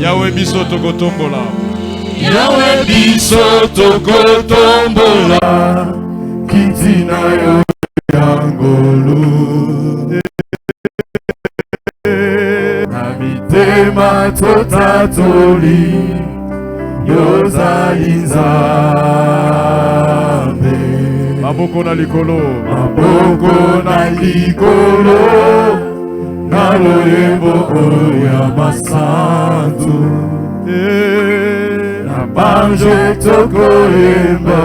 Yahweh biso tokotombola. Yahweh biso tokotombola. Kitina yo yangolu. Namitema totatoli. Yoza inzambe. Maboko na likolo. Maboko na likolo. Naloyembo ya masantu. Na banjo tokoyemba.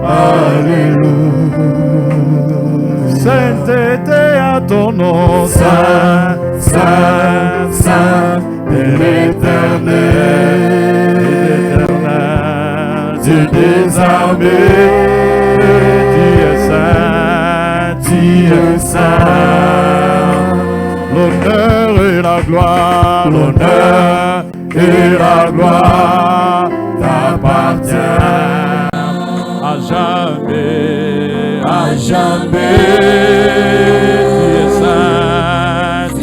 Alléluia. Sainteté à ton nom. Saint, Saint, Saint de l'Éternel. Dieu des armées. Tu es saint. Tu es saint. L'honneur et la gloire. L'honneur et la gloire t'appartiennent à jamais. à jamais.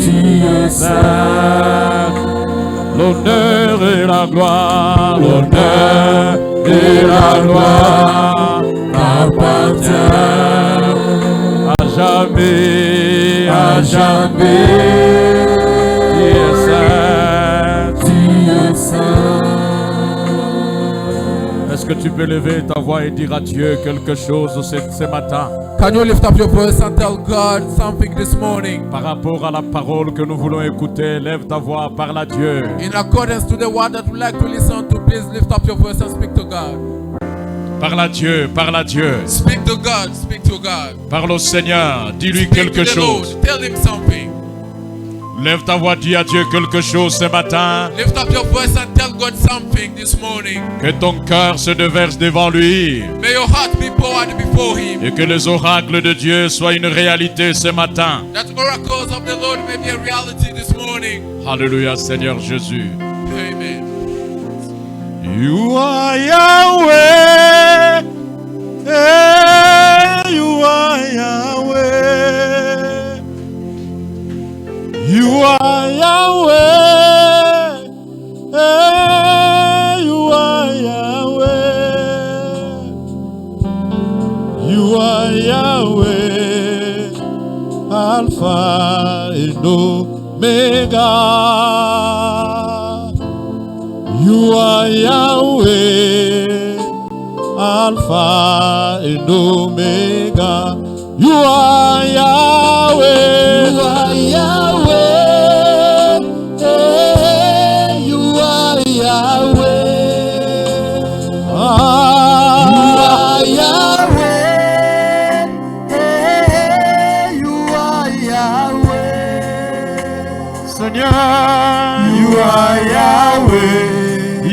Tu es saint. L'honneur et la gloire. L'honneur et la gloire t'appartiennent à jamais. à jamais. Tu es saint. Tu es saint. Est-ce que tu peux lever ta voix et dire à Dieu quelque chose ce matin? Can you lift up your voice and tell God something this morning? Par rapport à la parole que nous voulons écouter, lève ta voix, parle à Dieu. In accordance to the word that we like to listen to, please lift up your voice and speak to God. Parle à Dieu, parle à Dieu. Speak to God, speak to God. Parle au Seigneur, dis-lui Speak quelque to the chose. Lord, tell him something. Lève ta voix, dis à Dieu quelque chose ce matin. Lift up your voice and tell God something this morning. Que ton cœur se déverse devant lui. May your heart be poured before him. Et que les oracles de Dieu soient une réalité ce matin. That oracles of the Lord may be a reality this morning. Alléluia, Seigneur Jésus. Amen. You are Yahweh. Hey, you are Yahweh. You are Yahweh. Hey, you are Yahweh. You are Yahweh. Alpha and Omega. You are Yahweh, Alpha and Omega. You are Yahweh. You are Yahweh. Hey, you are Yahweh. You are Yahweh. Hey, you are Yahweh. Seigneur, You are Yahweh.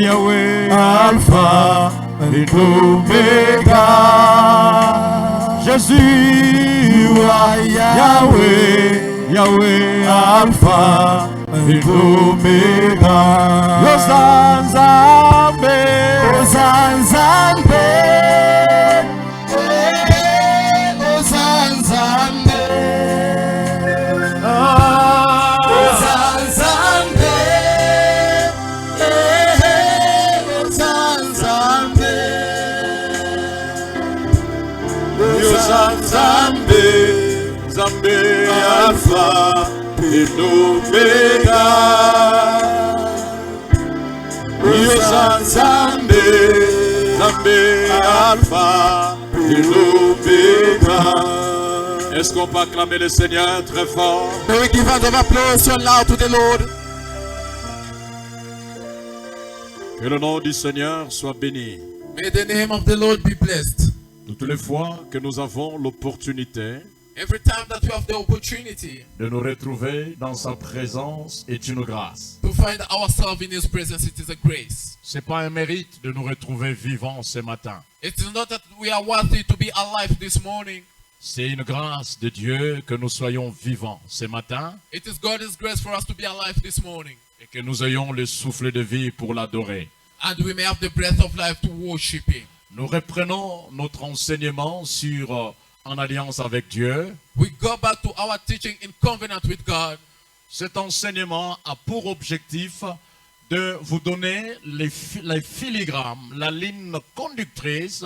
Yahweh, Alpha et Omega. Jésus, You are Yahweh. Yahweh, Alpha et Omega. Yosanzambe, Ozanzambe. Ozanzambe. Ozanzambe. Ozanzambe. Yosanzambe, Zambe, Alpha et Omega. Yosanzambe, Zambe, Alpha et Omega. Est-ce qu'on peut acclamer le Seigneur très fort? May we give hand of applause so loud to the Lord. Que le nom du Seigneur soit béni. May the name of the Lord be blessed. Toutes les fois que nous avons l'opportunité Every time that we have the opportunity de nous retrouver dans sa présence est une grâce. to find ourselves in His presence, it is a grace. C'est pas un mérite de nous retrouver vivants ce matin. It is not that we are worthy to be alive this morning. C'est une grâce de Dieu que nous soyons vivants ce matin It is God's grace for us to be alive this morning. et que nous ayons le souffle de vie pour l'adorer. And we may have the breath of life to worship Him. Nous reprenons notre enseignement sur en alliance avec Dieu We go back to our teaching in covenant with God Cet enseignement a pour objectif de vous donner les filigrammes, la ligne conductrice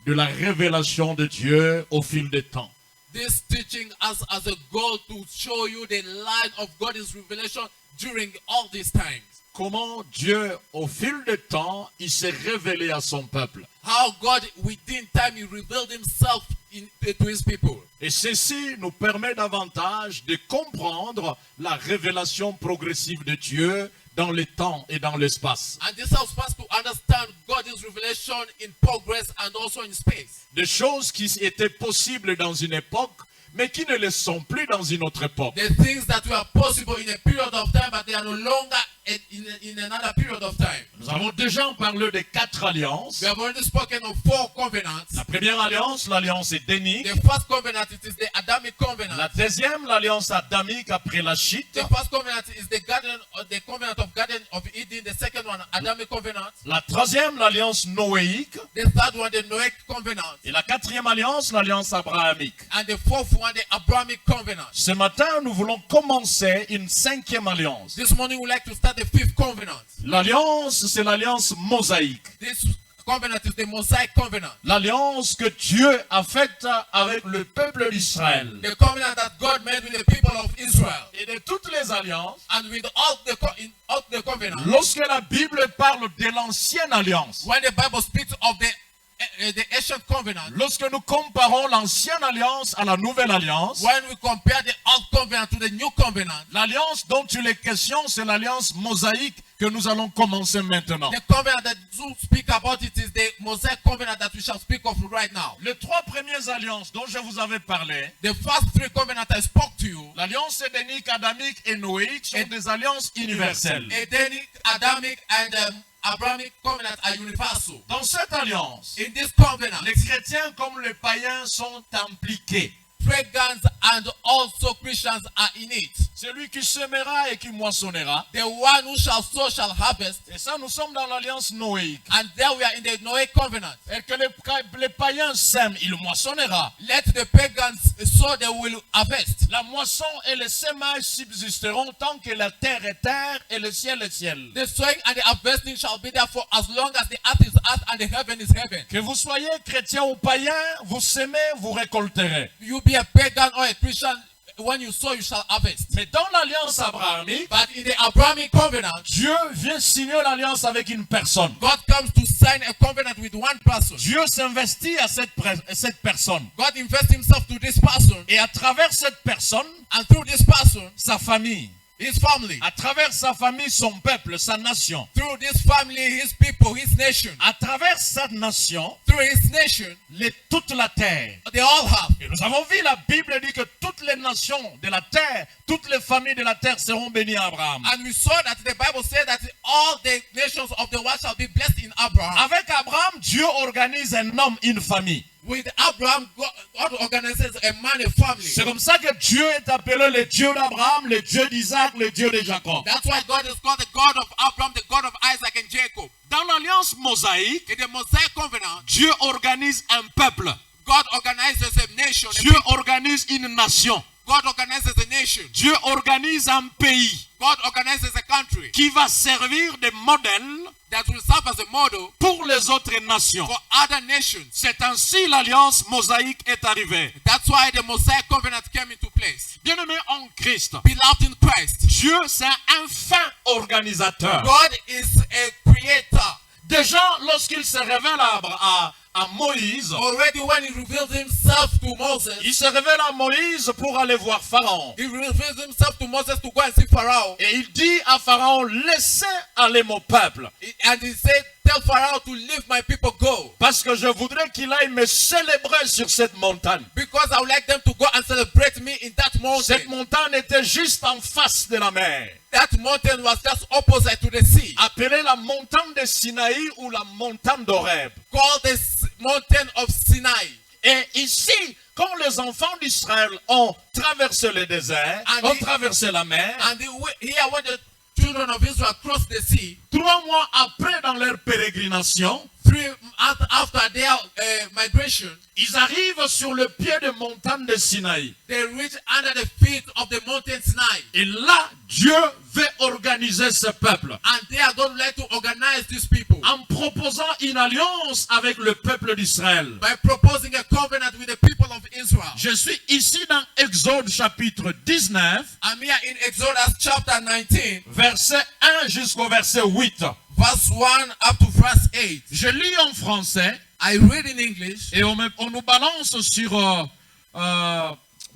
de la révélation de Dieu au fil des temps. This teaching has as a goal to show you the line of God's revelation during all these times. Comment Dieu, au fil du temps, il s'est révélé à son peuple. How God, within time, He revealed Himself to His people. Et ceci nous permet davantage de comprendre la révélation progressive de Dieu dans le temps et dans l'espace. And this helps us to understand God's revelation in progress and also in space. Des choses qui étaient possibles dans une époque, mais qui ne le sont plus dans une autre époque. The things that were possible in a period of time, but they are no longer in another period of time. Nous avons déjà parlé de 4 alliances. We have already spoken of 4 covenants. La première alliance, l'alliance édénique. The first covenant, it is the Adamic covenant. La deuxième, l'alliance adamique après la chute. The first covenant is the covenant of Garden of Eden. The second one, Adamic covenant. La troisième, l'alliance noéique. The third one, the Noahic covenant. Et la quatrième alliance, l'alliance abrahamique. And the fourth one, the Abrahamic covenant. Ce matin, nous voulons commencer une 5e alliance. This morning, we'd like to start the 5th covenant. L'alliance, c'est l'alliance mosaïque. This covenant is the Mosaic covenant. L'alliance que Dieu a faite avec le peuple d'Israël. The covenant that God made with the people of Israel. Et de toutes les alliances, And with all the covenants. lorsque la Bible parle de l'ancienne alliance, When the Bible speaks of the ancient covenant. lorsque nous comparons l'ancienne alliance à la nouvelle alliance, When we compare the old covenant to the new covenant. l'alliance dont il est question, c'est l'alliance mosaïque que nous allons commencer maintenant. The covenant that you speak about it is the Mosaic covenant that we shall speak of right now. Les 3 premières alliances dont je vous avais parlé, The first 3 covenants I spoke to you, l'alliance édénique, adamique et noéique, sont des alliances universelles. Edenic, Adamic, and Abrahamic covenant are universal. Dans cette alliance, In this covenant, les chrétiens comme les païens sont impliqués. pagans and also Christians are in it. Celui qui semera et qui moissonnera. The one who shall sow shall harvest. Et ça, nous sommes dans l'alliance noéique. And there we are in the Noahic covenant. Et que les païens sèment, il moissonnera. Let the pagans sow, they will harvest. La moisson et le sémage subsisteront tant que la terre est terre et le ciel est ciel. The sowing and the harvesting shall be there for as long as the earth is earth and the heaven is heaven. Que vous soyez chrétien ou païen, vous semez, vous récolterez. You be a pagan or a Christian, when you sow, you shall harvest. Mais dans l'alliance abrahamique, But in the Abrahamic covenant, Dieu vient signer l'alliance avec une personne. God comes to sign a covenant with one person. Dieu s'investit à cette personne. God invests himself to this person, Et à travers cette personne, and through this person, sa famille. his family. À travers sa famille, son peuple, sa nation. Through this family, his people, his nation. À travers sa nation, Through his nation, toute la terre. they all have. Et nous avons vu, la Bible dit que toutes les nations de la terre, toutes les familles de la terre seront bénies à Abraham. And we saw that the Bible said that all the nations of the world shall be blessed in Abraham. Avec Abraham, Dieu organise un homme, une famille. With Abraham, God organizes a man, a family. C'est comme ça que Dieu est appelé le Dieu d'Abraham, le Dieu d'Isaac, le Dieu de Jacob. That's why God is called the God of Abraham, the God of Isaac and Jacob. Dans l'alliance mosaïque, In the Mosaic covenant, Dieu organise un peuple. God organizes a nation. Dieu organise une nation. God organizes a nation. Dieu organise un pays God organizes a country qui va servir de modèle that will serve as a model pour les autres nations. for other nations. C'est ainsi l'alliance mosaïque est arrivée. That's why the Mosaic covenant came into place. Bien-aimés en Christ, Beloved in Christ, Dieu c'est un fin organisateur. God is a creator. Déjà, lorsqu'il se révèle à Moïse, Already when he revealed himself to Moses, il se révèle à Moïse pour aller voir Pharaon. he revealed himself to Moses to go and see Pharaoh. Et il dit à Pharaon, laissez aller mon peuple, And he said, tell Pharaoh to leave my people go. parce que je voudrais qu'il aille me célébrer sur cette montagne. Because I would like them to go and celebrate me in that mountain. Cette montagne était juste en face de la mer, That mountain was just opposite to the sea. appelée la montagne de Sinaï ou la montagne d'Horeb. Called the mountain of Sinai. Et ici, quand les enfants d'Israël ont traversé le désert, And ont he- traversé la mer, And here when the children of Israel crossed the sea, 3 mois après dans leur pérégrination, after their migration, ils arrivent sur le pied de montagne de Sinaï. they reach under the feet of the mountain Sinai. Et là, Dieu veut organiser ce peuple And they are going to like to organize these people en proposant une alliance avec le peuple d'Israël. by proposing a covenant with the people of Israel. Je suis ici dans Exode chapitre 19, I'm here in Exodus chapter 19, verset 1 jusqu'au verset 8. verse 1 up to verse 8. Je lis en français I read in English, et on nous balance sur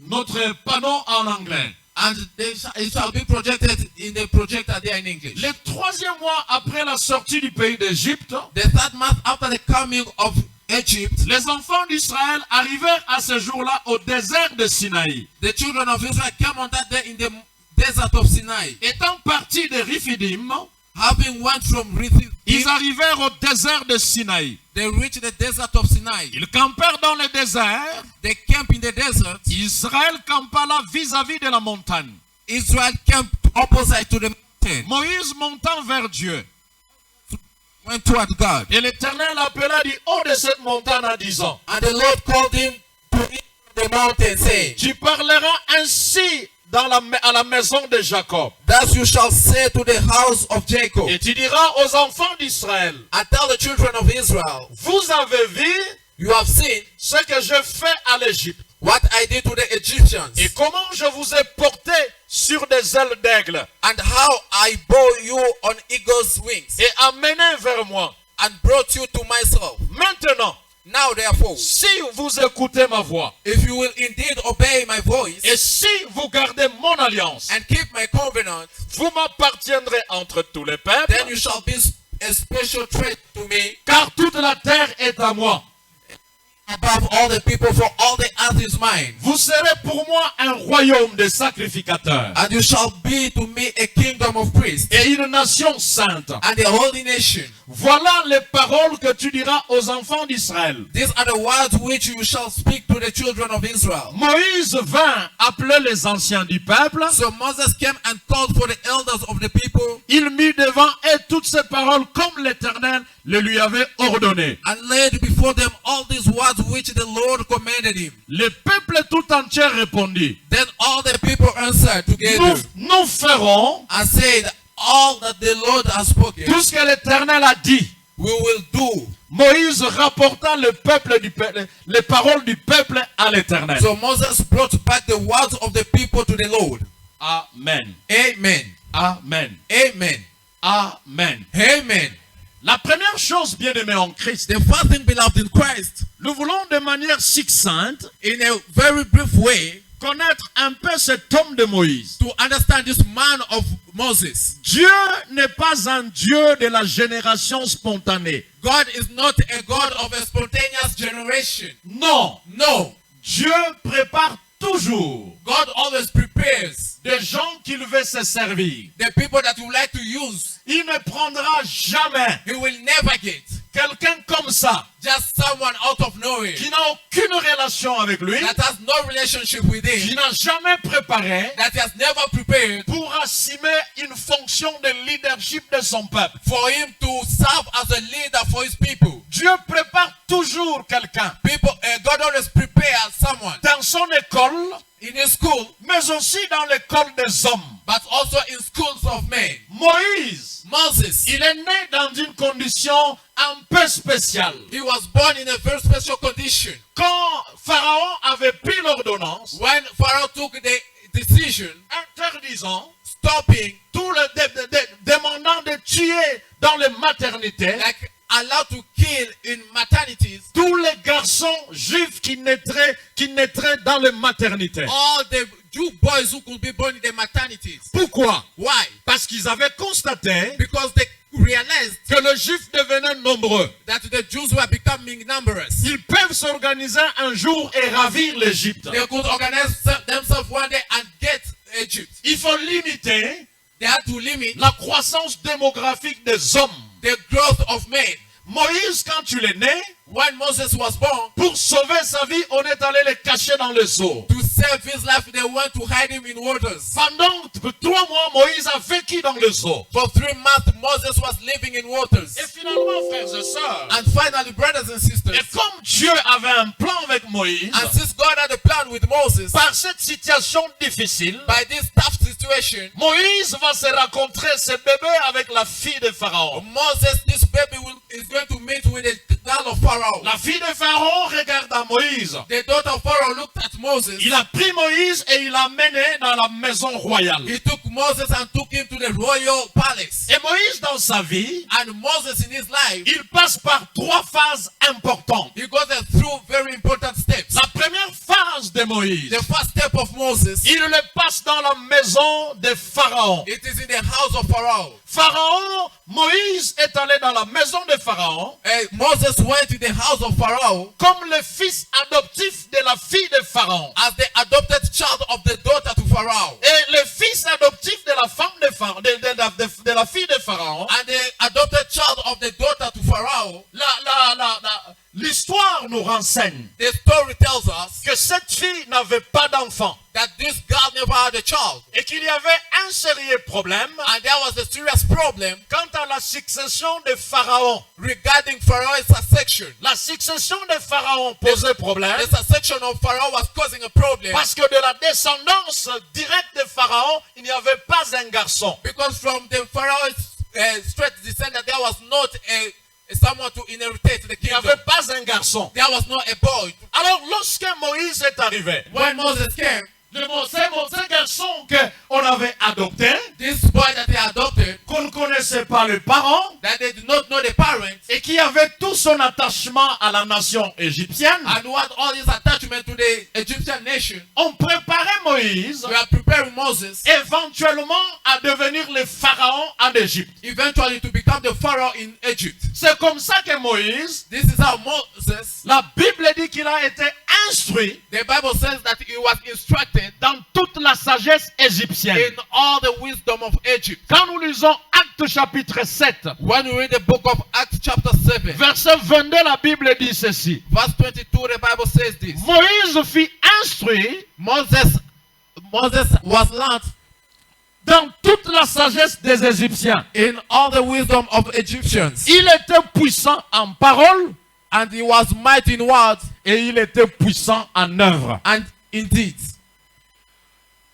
notre panneau en anglais. and it shall be projected in the projector there in English. Le troisième mois après la sortie du pays d'Égypte, The third month after the coming of Egypt, les enfants d'Israël arrivèrent à ce jour-là au désert de Sinaï. the children of Israel came on that day in the desert of Sinai. Étant partis de Riphidim, Having went from Rephidim, ils arrivèrent au désert de Sinaï. they reached the desert of Sinai. Ils campèrent dans le désert. They camped in the desert. Israël campa là vis-à-vis de la montagne. Israel camped opposite to the mountain, Moïse montant vers Dieu. went toward God. Et l'Éternel appela du haut de cette montagne en disant, And the Lord called him to the mountain, saying, tu parleras ainsi à la maison de Jacob. thus you shall say to the house of Jacob, Et tu diras aux enfants d'Israël, and tell the children of Israel, vous avez vu you have seen ce que je fais à l'Égypte. what I did to the Egyptians, Et comment je vous ai porté sur des ailes d'aigle and how I bore you on eagle's wings, et amené vers moi. and brought you to myself. Maintenant, Now therefore, si vous écoutez ma voix if you will indeed obey my voice, et si vous gardez mon alliance, and keep my covenant, vous m'appartiendrez entre tous les peuples, then you shall be a special trait to me car toute la terre est à moi. above all the people, for all the earth is mine. Vous serez pour moi un royaume de sacrificateurs And you shall be to me a kingdom of priests, et une nation sainte. and a holy nation. Voilà les paroles que tu diras aux enfants d'Israël. These are the words which you shall speak to the children of Israel. Moïse vint appeler les anciens du peuple. So Moses came and called for the elders of the people, Il mit devant eux toutes ces paroles comme l'Éternel le lui avait ordonné. and laid before them all these words which the Lord commanded him. Le peuple tout entier répondit, Then all the people answered together nous ferons and said, all that the Lord has spoken, tout ce que l'Éternel a dit. we will do. Moïse rapporta les paroles du peuple à l'Éternel. So Moses brought back the words of the people to the Lord. Amen. Amen. Amen. Amen. Amen. Amen. La première chose, bien-aimés en Christ, The first thing, beloved in Christ, nous voulons de manière succincte in a very brief way, connaître un peu cet homme de Moïse. to understand this man of Moses. Dieu n'est pas un Dieu de la génération spontanée. God is not a God of a spontaneous generation. Non. No. Dieu prépare toujours God always prepares des gens qu'il veut se servir. the people that you would like to use. Il ne prendra jamais He will never get quelqu'un comme ça just someone out of nowhere qui n'a aucune relation avec lui, that has no relationship with qui him, n'a jamais préparé that has never prepared pour assumer une fonction de leadership de son peuple. for him to serve as a leader for his people. Dieu prépare toujours quelqu'un God always prepares someone dans son école, in his school, mais aussi dans l'école des hommes. but also in schools of men. Moïse, Moses, il est né dans une condition un peu spéciale. he was born in a very special condition. Quand Pharaon avait pris l'ordonnance When Pharaoh took the decision, interdisant stopping, tout le demandant de tuer dans les maternités like allowed to kill in maternities, tous les garçons juifs qui naîtraient dans les maternités. all the Jew boys who could be born in the maternities. Pourquoi? Why? Parce qu'ils avaient constaté Because they realized que les juifs devenaient nombreux. that the Jews were becoming numerous. Ils peuvent s'organiser un jour et ravir l'Égypte. They could organize themselves one day and get Egypt. Il faut limiter They had to limit la croissance démographique des hommes. the growth of men. Moïse, quand il est né, When Moses was born, pour sauver sa vie, on est allé le cacher dans le seau. to save his life, they went to hide him in waters. Pendant 3 mois, Moïse a vécu dans les eaux. For 3 months, Moses was living in waters. Et finalement, frères et sœurs, And finally, brothers and sisters, et comme Dieu avait un plan avec Moïse, and since God had a plan with Moses, par cette situation difficile, by this tough situation, Moïse va se rencontrer ce bébé avec la fille de Pharaon. Moses, this baby is going to meet with the girl of Pharaoh. La fille de Pharaon regarde à Moïse. The daughter of Pharaoh looked at Moses. Il a pris Moïse et il l'a mené dans la maison royale. He took Moses and took him to the royal palace. Et Moïse dans sa vie, And Moses in his life, il passe par 3 phases importantes. he goes through very important steps. La première phase de Moïse, The first step of Moses, il le passe dans la maison de Pharaon. it is in the house of Pharaoh. Pharaon, Moïse est allé dans la maison de Pharaon Moses went to the house of Pharaoh comme le fils adoptif de la fille de Pharaon. as the adopted child of the daughter to Pharaoh. Et le fils adoptif de la femme de Pharaon, de la fille de Pharaon, And the adopted child of the daughter to Pharaoh, l'histoire nous renseigne the story tells us que cette fille n'avait pas d'enfant that this girl never had a child. et qu'il y avait un sérieux problème And there was a serious problem quant à la succession de Pharaon. regarding Pharaoh's succession. La succession de Pharaon posait problème The succession of Pharaoh was causing a problem parce que de la descendance directe de Pharaon, il n'y avait pas un garçon. because from the Pharaoh's straight descendant there was not someone to inherit the Il n'y kingdom. avait pas un garçon. There was not a boy. Alors lorsque Moïse est arrivé, When Moses came, ce garçon qu'on avait adopté, this boy that they adopted, qu'on ne connaissait pas les parents, that they did not know the parents, et qui avait tout son attachement à la nation égyptienne, and who had all this attachment to the Egyptian nation, on préparait Moïse we are preparing Moses éventuellement à devenir le pharaon en Égypte. eventually to become the Pharaoh in Egypt. C'est comme ça que Moïse, This is how Moses, la Bible dit qu'il a été instruit the Bible says that he was instructed dans toute la sagesse égyptienne. in all the wisdom of Egypt. Quand nous lisons Actes chapitre 7, When we read the book of Acts chapter 7, verset 22, la Bible dit ceci. verse 22, the Bible says this. Moïse fut instruit Moses was learned dans toute la sagesse des Égyptiens. in all the wisdom of Egyptians. Il était puissant en parole And he was mighty in words et il était puissant en œuvre. and in deeds.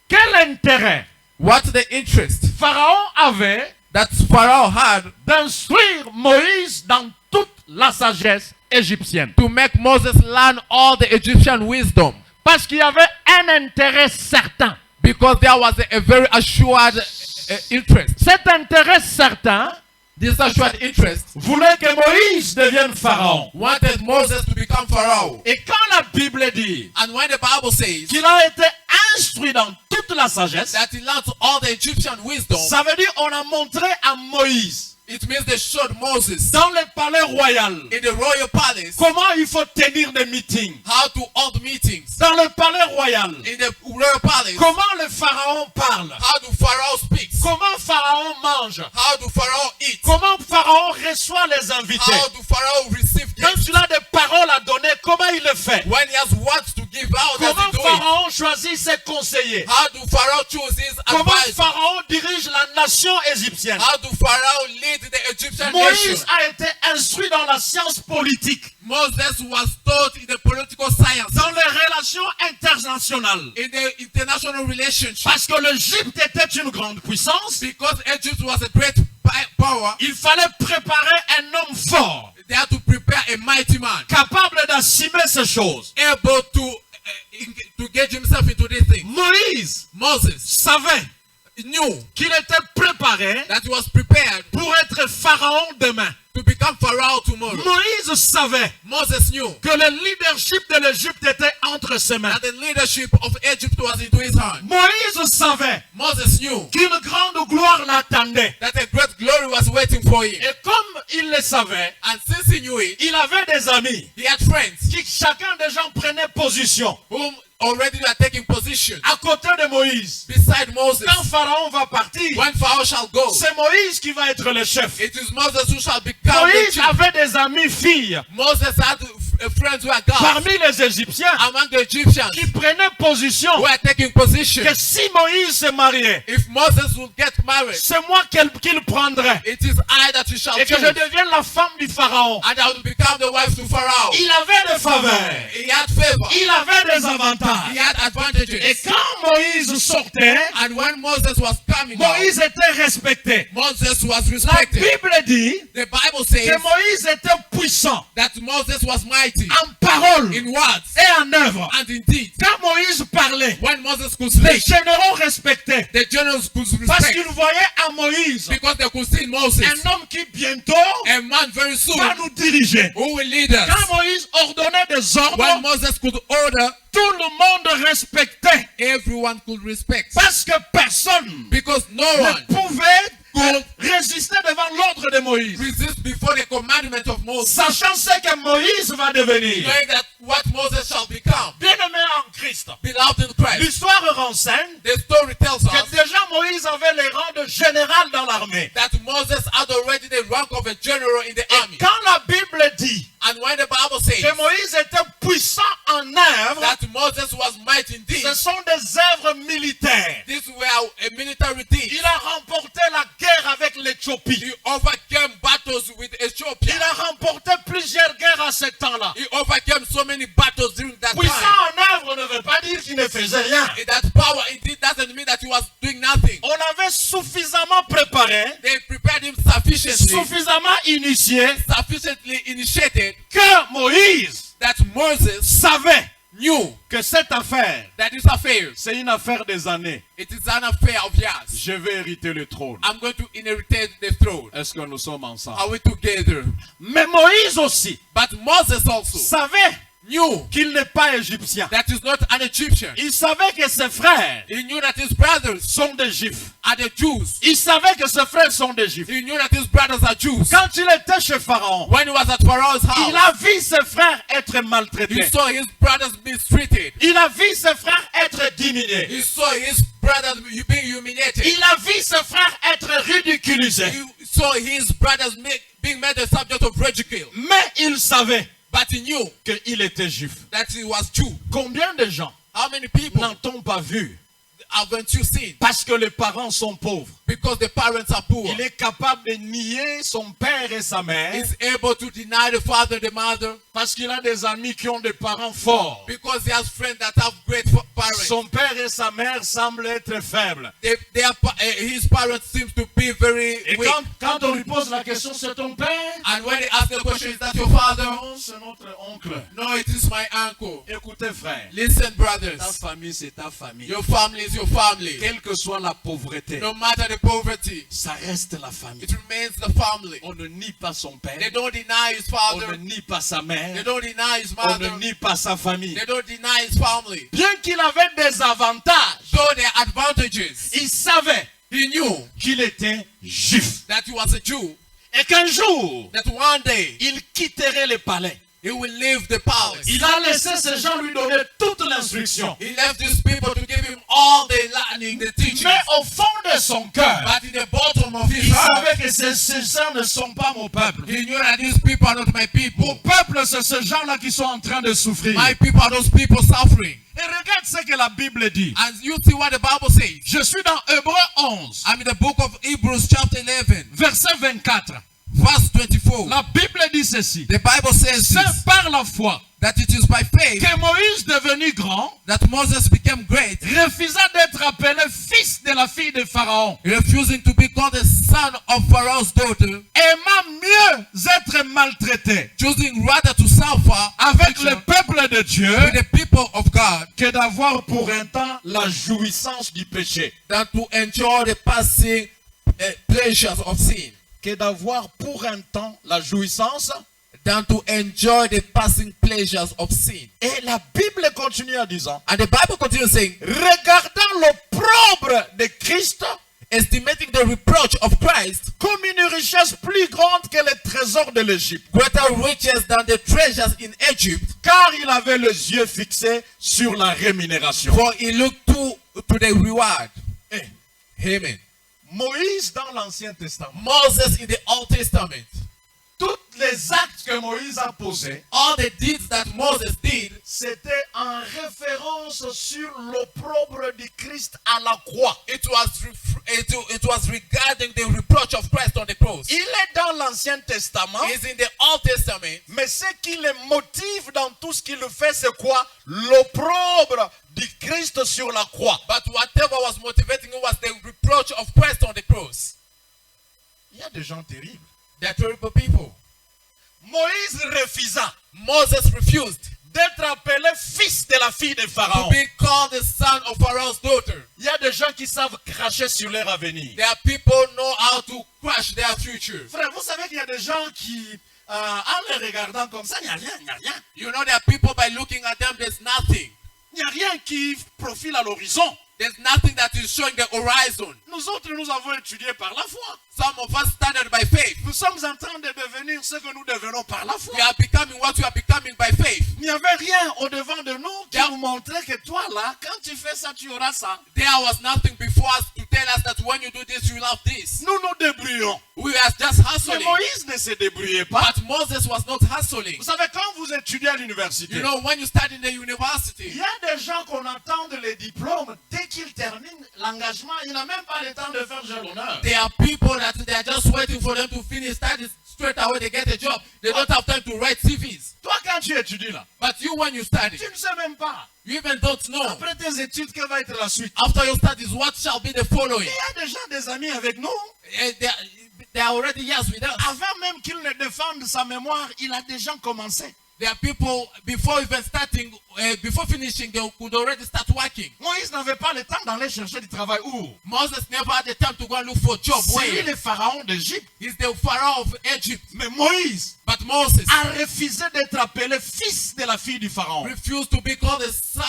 Quel intérêt What's the interest Pharaon avait that Pharaoh had d'instruire Moïse dans toute la sagesse égyptienne? to make Moses learn all the Egyptian wisdom? Parce qu'il y avait un intérêt certain. Because there was a very assured interest. Cet intérêt certain This assured interest voulait que Moïse devienne pharaon. wanted Moses to become Pharaoh. Et quand la Bible dit And when the Bible says qu'il a été instruit dans toute la sagesse, that he learned all the Egyptian wisdom, ça veut dire on a montré à Moïse it means they showed Moses dans le palais royal in the royal palace comment il faut tenir des meetings. how to hold meetings. Dans le palais royal, In the royal palace, comment le pharaon parle, how do Pharaoh speak? comment pharaon mange, How do Pharaoh eat? comment pharaon reçoit les invités. How do Pharaoh receive Quand gifts? il a des paroles à donner, comment il le fait? When he has words to give out, does Comment he do it? pharaon choisit ses conseillers? How do Pharaoh choose his Comment advisors? pharaon dirige la nation égyptienne? How do Pharaoh lead the Egyptian Moïse nation? a été instruit dans la science politique, Moses was taught in the political science, dans les relations internationales. in the international relationship. Parce que l'Égypte était une grande puissance, Because Egypt was a great power, il fallait préparer un homme fort, they had to prepare a mighty man, capable d'assumer ces choses. able to get himself into this thing. Moïse Moses savait knew qu'il était préparé that he was prepared pour être pharaon demain. to become Pharaoh tomorrow. Moïse savait Moses knew que le leadership de l'Égypte était entre ses mains. that the leadership of Egypt was into his hand. Moïse savait Moses knew qu'une grande gloire l'attendait. that a great glory was waiting for him. Et comme il le savait, And since he knew it, il avait des amis he had friends qui chacun des gens prenait position whom already were taking position à côté de Moïse. beside Moses. Quand Pharaon va partir, When Pharaoh shall go, c'est Moïse qui va être le chef. it is Moses who shall become the Moïse chief. avait des amis filles Moses had friends were gods parmi les Égyptiens among the Egyptians qui prenaient position who were taking position. que si Moïse se mariait, If Moses would get married, c'est moi qu'il prendrait it is I that you shall et que choose, je devienne la femme du Pharaon. and I will become the wife to Pharaoh. Il avait des faveurs, He had favor. il avait des He avantages. had Et advantages. quand Moïse sortait, And when Moses was coming out, Moïse était respecté. Moses was La respected. Bible dit The Bible says que Moïse était puissant that Moses was mighty en parole in words et en œuvre. and in deed. Quand Moïse parlait, When Moses could les speak, généraux respectaient the generals could parce respect qu'ils voyaient en Moïse because they could see in Moses un homme qui bientôt a man very soon va nous diriger. who will lead us. Quand Moïse ordonnait des When ordres, Moses could order, tout le monde respectait everyone could respect parce que personne because no ne one pouvait résister devant l'ordre de Moïse. resist before the commandment of Moses, Sachant ce que Moïse va devenir. knowing that what Moses shall become. Bien-aimé en Christ, Beloved in Christ, l'histoire renseigne the story tells que us déjà Moïse avait les rangs de général dans l'armée. that Moses had already the rank of a general in the army. Quand la Bible dit And when the Bible says que Moïse était puissant en œuvre, that Moses was mighty indeed, ce sont des œuvres militaires. these were a military deed. Il a remporté la guerre avec l'Éthiopie. He overcame battles with Ethiopia. Il a remporté plusieurs guerres à ce temps-là. He overcame so many battles during that Puissant time. en œuvre ne veut pas dire qu'il ne faisait rien. That power indeed doesn't mean that he was doing nothing. On avait suffisamment préparé, They prepared him sufficiently, suffisamment initié, sufficiently initiated que Moïse that Moses savait knew que cette affaire, that this affair, c'est une affaire des années. it is an affair of years. Je vais hériter le trône. I'm going to inherit the throne. Est-ce que nous sommes ensemble? Are we together? Mais Moïse aussi But Moses also savait knew qu'il n'est pas égyptien. that he's not an Egyptian. Il savait que ses frères He knew that his brothers sont des Juifs. are the Jews. Il savait que ses frères sont des Juifs. He knew that his brothers are Jews. Quand il était chez Pharaon, When he was at Pharaoh's house, il a vu ses frères être he maltraités. saw his brothers mistreated. Il a vu ses frères être diminués. He saw his brothers being humiliated. Il a vu ses frères être ridiculisés. He saw his brothers being made the subject of ridicule. Mais il savait But he knew qu'il était juif. that he was Jew. Combien de gens How many people n'ont-on pas vu haven't you seen? parce que les parents sont pauvres? Because the parents are poor. Il est capable de nier son père et sa mère He's able to deny the father, the mother, parce qu'il a des amis qui ont des parents forts. because he has friends that have great parents. Son père et sa mère semblent être faibles. His parents seem to be very Et weak. quand on lui pose la question, c'est ton père? And when they ask the question, is that your father? Non, c'est notre oncle. No, it is my uncle. Écoutez frère, Listen, ta brothers. famille c'est ta famille. Your family is your family. Quelle que soit la pauvreté, No matter the poverty, ça reste la famille. it remains the family. On ne nie pas son père, They don't deny his on ne father. nie pas sa They mère, don't deny his on mother. ne nie pas sa famille. They don't deny his family. Bien qu'il avait des avantages, So their advantages, il savait he knew qu'il était juif. that he was a Jew. Et qu'un jour, That one day il quitterait le palais. he will leave the palace. Il a laissé ces gens lui donner toute l'instruction. He left these people to give him all the learning, the teaching. Mais au fond de son cœur, But in the bottom of his il heart, savait que ces gens ne sont pas mon peuple. he knew that these people are not my Mon people. peuple, c'est ces gens-là qui sont en train de souffrir. My people are those people suffering. Et regarde ce que la Bible dit. And you see what the Bible says. Je suis dans Hébreux 11, I'm in the book of Hebrews chapter 11, verset 24. verse 24. La Bible dit ceci. The Bible says C'est this, par la foi that it is by faith que Moïse, devenu grand, that Moses became great, refusa d'être appelé fils de la fille de Pharaon. refusing to be called the son of Pharaoh's daughter, Aimant mieux être maltraité choosing rather to suffer avec le affliction peuple de Dieu with the people of God que d'avoir pour un temps la jouissance du péché. than to enjoy the passing pleasures of sin. Que d'avoir pour un temps la jouissance. Than to enjoy the passing pleasures of sin. Et la Bible continue en disant, And the Bible continues saying, regardant l'opprobre de Christ estimating the reproach of Christ comme une richesse plus grande que les trésors de l'Égypte. greater riches than the treasures in Egypt, Car il avait les yeux fixés sur la rémunération. for he looked to the reward. Eh, Amen. Moïse dans l'Ancien Testament, Moses in the Old Testament, toutes les actes que Moïse a posés, all the deeds that Moses did, c'était en référence sur l'opprobre du Christ à la croix. it was regarding the reproach of Christ on the cross. Il est dans l'Ancien Testament, It's in the Old Testament, mais ce qui le motive dans tout ce qu'il fait, c'est quoi? L'opprobre du Christ sur la croix. but whatever was motivating him was the reproach of Christ on the cross. Il y a des gens terribles. They are terrible people. Moïse refusa Moses refused d'être appelé fils de la fille de to Pharaon. be called the son of Pharaoh's daughter. Il y a des gens qui savent cracher sur leur avenir. There are people who know how to crush their future. Frère, vous savez qu'il y a des gens qui, en les regardant comme ça, il n'y a rien, il n'y a rien. You know, there are people by looking at them, there's nothing. Il n'y a rien qui profile à l'horizon. There's nothing that is showing the horizon. Nous autres, nous avons étudié par la foi. Some of us started by faith. Nous sommes en train de devenir ce que nous devenons par la foi. We are becoming what we are becoming by faith. Il n'y avait rien au-devant de nous qui nous montrait que toi, là, quand tu fais ça, tu auras ça. There was nothing before us to tell us that when you do this, you will have this. Nous nous débrouillons. We were just Mais hustling. Moïse ne se débrouillait pas. But Moses was not hustling. Vous savez, quand vous étudiez à l'université, You know, when you study in the university, il y a des gens qu'on attend les diplômes. Dès qu'ils terminent l'engagement, il n'a même pas le temps de faire jalonneur. there are people that they are just waiting for them to finish studies straight away. They get a job. They don't have time to write CVs. Toi, quand tu étudies là, But you, when you study, tu ne sais même pas. you even don't know. Après tes études, quelle va être la suite? After your studies, what shall be the following? Il y a déjà des amis avec nous. They are already years with us. Avant même qu'il ne défende sa mémoire, il a déjà commencé. There are people before even starting, before finishing, they could already start working. Moïse n'avait pas le temps d'aller chercher du travail. Où? Moses never had the time to go and look for a job. C'est lui Where? le pharaon d'Égypte. He's the Pharaoh of Egypt. Mais Moïse But Moses a refusé d'être appelé fils de la fille du pharaon. refused to be called the son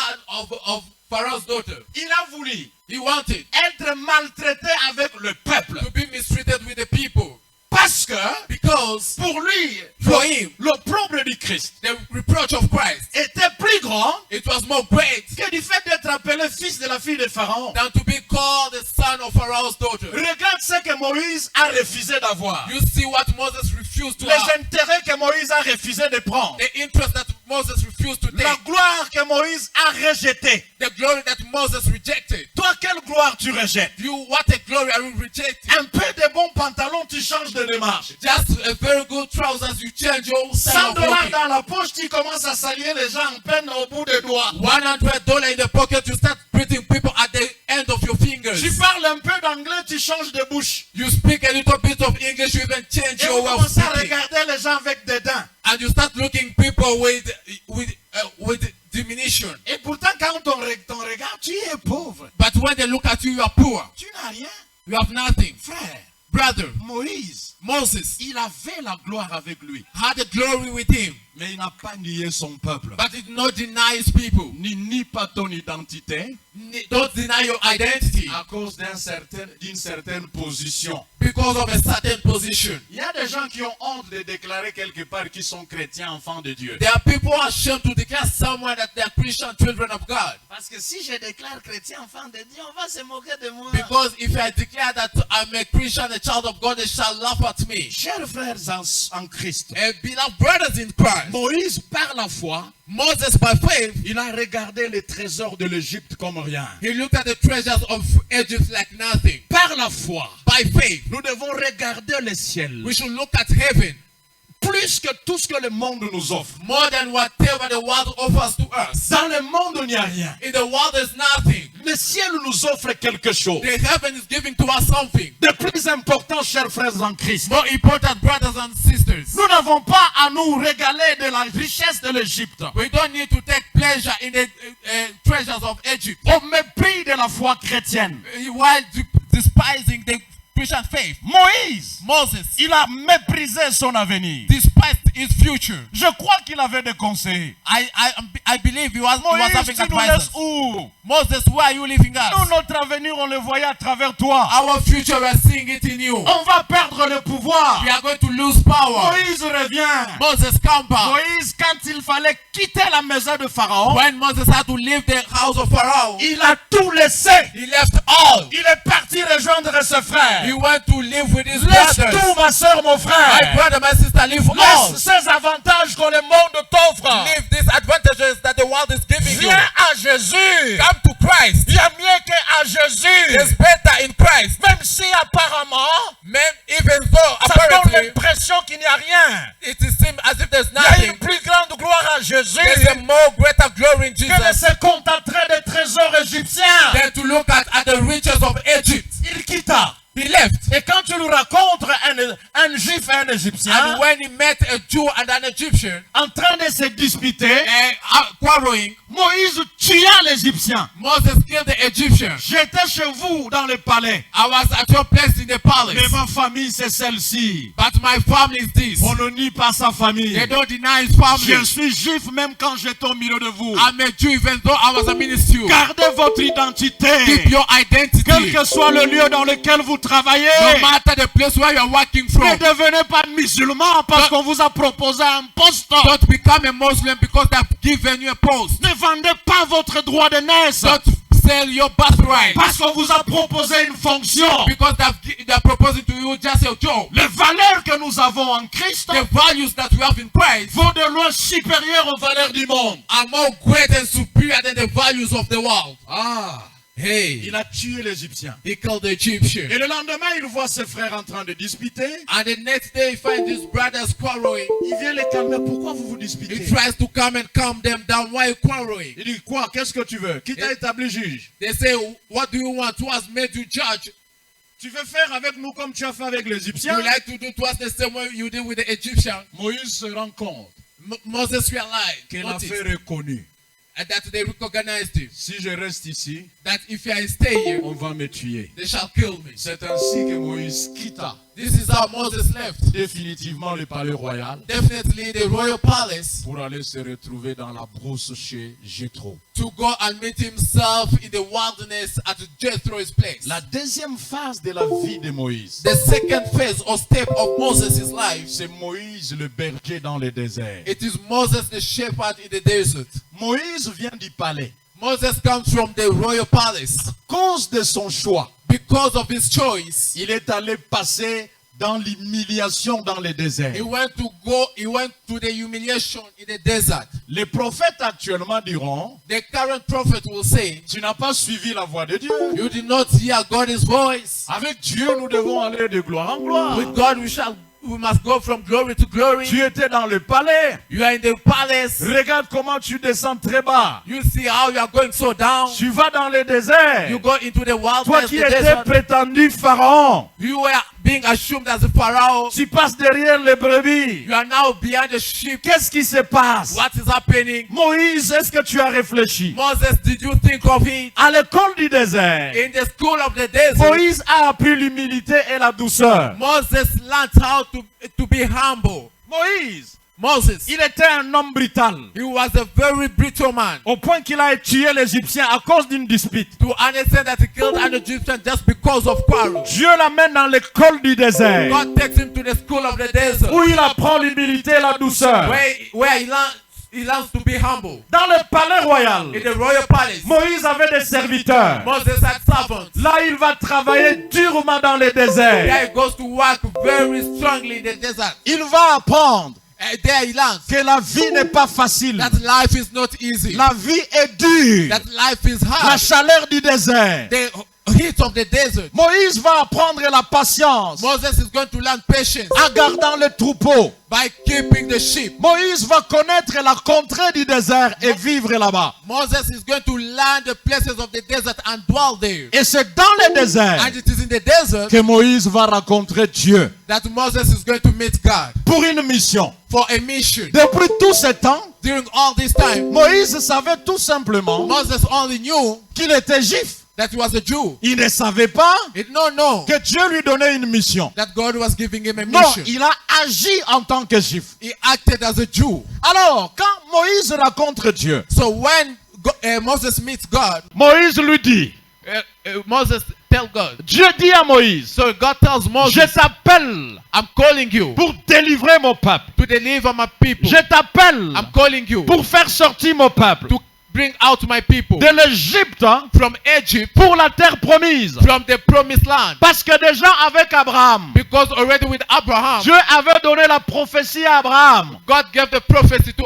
of Pharaoh's daughter. Il a voulu He wanted être maltraité avec le peuple. to be mistreated with the people. Parce que Because pour lui, for him, l'opprobre du Christ the reproach of Christ, était plus grand it was more great que du fait d'être appelé fils de la fille de Pharaon. than to be called the son of Pharaoh's daughter. Regarde ce que Moïse a refusé d'avoir. You see what Moses refused to Les have. intérêts que Moïse a refusé de prendre. The interest that Moses refused to La take. gloire que Moïse a rejetée. The glory that Moses rejected. Toi, quelle gloire tu rejettes? You, what a glory are you rejecting? Un peu de bons pantalons, tu changes de démarche. Just a very good trousers, you change your style 100 of dollars walking. dans la poche, tu commences à saluer les gens en peine au bout des doigts. $100 in the pocket, you start greeting people at the end of your fingers. Tu parles un peu d'anglais, tu changes de bouche. You speak a little bit of English, you even change Et your on way of commence à speaking. regarder les gens avec dédain. And you start looking people with diminution. Et pourtant, quand on regarde, tu es pauvre. But when they look at you, you are poor. Tu n'as rien. You have nothing. Frère, Brother, Moïse, Moses il avait la gloire avec lui. had a glory with him, Mais il n'a pas nié son peuple. but he did not deny his people. Nie pas ton identité Don't deny your identity à cause d'une certaine position. because of a certain position. Il y a des gens qui ont honte de déclarer quelque part qu'ils sont chrétiens, enfants de Dieu. There are people who are ashamed to declare somewhere that they are Christian children of God. Parce que si je déclare chrétien, enfant de Dieu, on va se moquer de moi. Because if I declare that I'm a Christian, a child of God, they shall laugh at me. Chers frères en Christ, Beloved brothers in Christ, Moïse, par la foi, Moses by faith, il a regardé les trésors de l'Égypte comme rien. he looked at the treasures of Egypt like nothing. Par la foi, By faith, nous devons regarder le ciel. we should look at heaven Plus que tout ce que le monde nous offre. more than whatever the world offers to us. Dans le monde, il n'y a rien. In the world, there's nothing. Le ciel nous offre quelque chose. The heaven is giving to us something. De plus important, chers frères en Christ. More important, brothers and sisters. Nous n'avons pas à nous régaler de la richesse de l'Égypte. We don't need to take pleasure in the treasures of Egypt Au mépris de la foi chrétienne. while despising the Christian faith. Moïse, Moses il a méprisé son avenir. despised his future. Je crois qu'il avait des conseillers. I believe he was Moïse, having tu nous laisses advisors. où? Moses, where are you leaving Nous, us? notre avenir, on le voyait à travers toi. Our future, we are seeing it in you. On va perdre le pouvoir. We are going to lose power. Moïse revient. Moses, come back. Moïse, quand il fallait quitter la maison de Pharaon, When Moses had to leave the house of Pharaoh, il a tout laissé. he left all. Il est parti rejoindre ses frères. He went to live with his Laisse brothers. tout, ma soeur, mon My frère. brother, my sister, sister, leave all. Laisse ces avantages que le monde t'offre. Leave these advantages that the world is giving you. Viens à Jésus. Come to Christ. Il y a mieux qu'à Jésus. There's better in Christ. Même si apparemment, Even though ça donne apparently l'impression qu'il n'y a rien. it seems as if there's Il y a nothing, une plus grande gloire à Jésus there's a more greater glory in que de Jesus se contenter des trésors égyptiens. than to look at the riches of Egypt. Il quitta. He left. Et quand tu lui racontes un juif et un égyptien And when he met a Jew and an Egyptian en train de se disputer, quarreling, Moïse tua l'Égyptien. Moses killed the Egyptian. J'étais chez vous dans le palais. I was at your place in the Mais palace. ma famille, c'est celle-ci. But my family is this. On ne nie pas sa famille. They don't deny his family. Je suis juif même quand j'étais au milieu de vous. I'm a Jew even though I was a minister. Gardez votre identité. Keep your identity. Quel que soit le lieu dans lequel vous travaillez. No matter the place where you are working Ne from. devenez pas musulman parce qu'on vous a proposé un poste. Don't become a Muslim because they've given you a post. Ne vendez pas votre droit de naissance Don't sell your birthright parce qu'on vous a proposé une fonction. because they're proposing to you just a job. Les valeurs que nous avons en Christ The values that we have in Christ vont de loin supérieures aux valeurs du monde. are more great and superior than the values of the world. Ah, Hey, il a tué l'Égyptien. he killed the Egyptian. Et le lendemain, il voit ses frères en train de disputer. And the next day, he finds his brothers quarreling. Il vient les calmer. Pourquoi vous vous disputez? He tries to come and calm them down. Why are you quarreling? Il dit quoi? Qu'est-ce que tu veux? Qui t'a établi juge? They say, what do you want? Who has made you judge? Tu veux faire avec nous comme tu as fait avec l'Égyptien? You like to do to us the same way you did with the Egyptian. Moïse se rend compte Moses realized qu'il a noticed, fait reconnu. and that they recognized him. Si je reste ici, That if I stay here, on va me tuer. they shall kill me. C'est ainsi que Moïse quitta This is how Moses left. définitivement le palais royal Definitely the royal palace pour aller se retrouver dans la brousse chez Jéthro. to go and meet himself in the wilderness at Jethro's place. La deuxième phase de la vie de Moïse, The second phase or step of Moses' life, c'est Moïse le berger dans le désert. it is Moses the shepherd in the desert. Moïse vient du palais. Moses comes from the royal palace. À cause de son choix, Because of his choice, il est allé passer dans l'humiliation dans le désert. he went to the humiliation in the desert. Les prophètes actuellement diront, The current prophet will say, tu n'as pas suivi la voix de Dieu. you did not hear God's voice. Avec Dieu, nous devons aller de gloire en gloire. With God we must go from glory to glory. Tu étais dans le palais. You are in the palace. Regarde comment tu descends très bas. You see how you are going so down. Tu vas dans le désert. You go into the Toi wilderness, qui the étais desert. prétendu pharaon, You were being assumed as a pharaoh. tu passes derrière les brebis. You are now behind the sheep. Qu'est-ce qui se passe? What is happening? Moïse, est-ce que tu as réfléchi? Moses, did you think of it? À l'école du désert, In the school of the desert, Moïse a appris l'humilité et la douceur. Moses learned how to be humble. Moïse, Moses, il était un homme brutal, he was a very brutal man. au point qu'il a tué l'Égyptien à cause d'une dispute. To understand that he killed an Egyptian just because of quarrel. Dieu l'amène dans l'école du désert, God takes him to the school of the desert, où il apprend l'humilité et la douceur. where he learns to be humble. Dans le palais royal, In the royal palace, Moïse avait des serviteurs. Moses had servants. Là, il va travailler durement dans le désert. There he goes to work very strongly in the desert. Il va apprendre There he learns que la vie n'est pas facile. that life is not easy. La vie est dure. That life is La hard. chaleur du désert. The heat of the desert. Moïse va apprendre la patience Moses is going to learn patience en gardant le troupeau. by keeping the sheep. Moïse va connaître la contrée du désert et vivre là-bas. Moses is going to learn the places of the desert and dwell there. Et c'est dans le désert And it is in the desert que Moïse va rencontrer Dieu that Moses is going to meet God pour une mission. for a mission. Depuis tout ce temps, During all this time, Moïse savait tout simplement Moses only knew qu'il était juif. that he was a Jew. Il ne savait pas He did not know que Dieu lui donnait une mission. that God was giving him a Non, mission. il a agi en tant que juif. He acted as a Jew. Alors, quand Moïse rencontre Dieu, So when Moses meets God, Moïse lui dit, Moses tells God. Dieu dit à Moïse, So God tells Moses, je t'appelle I'm calling you pour délivrer mon peuple. to deliver my people. Je t'appelle I'm calling you pour faire sortir mon peuple. to bring out my people de l'Égypte from Egypt, pour la terre promise. from the promised land. Parce que déjà avec Abraham, Because already with Abraham, Dieu avait donné la prophétie à Abraham. God gave the prophecy to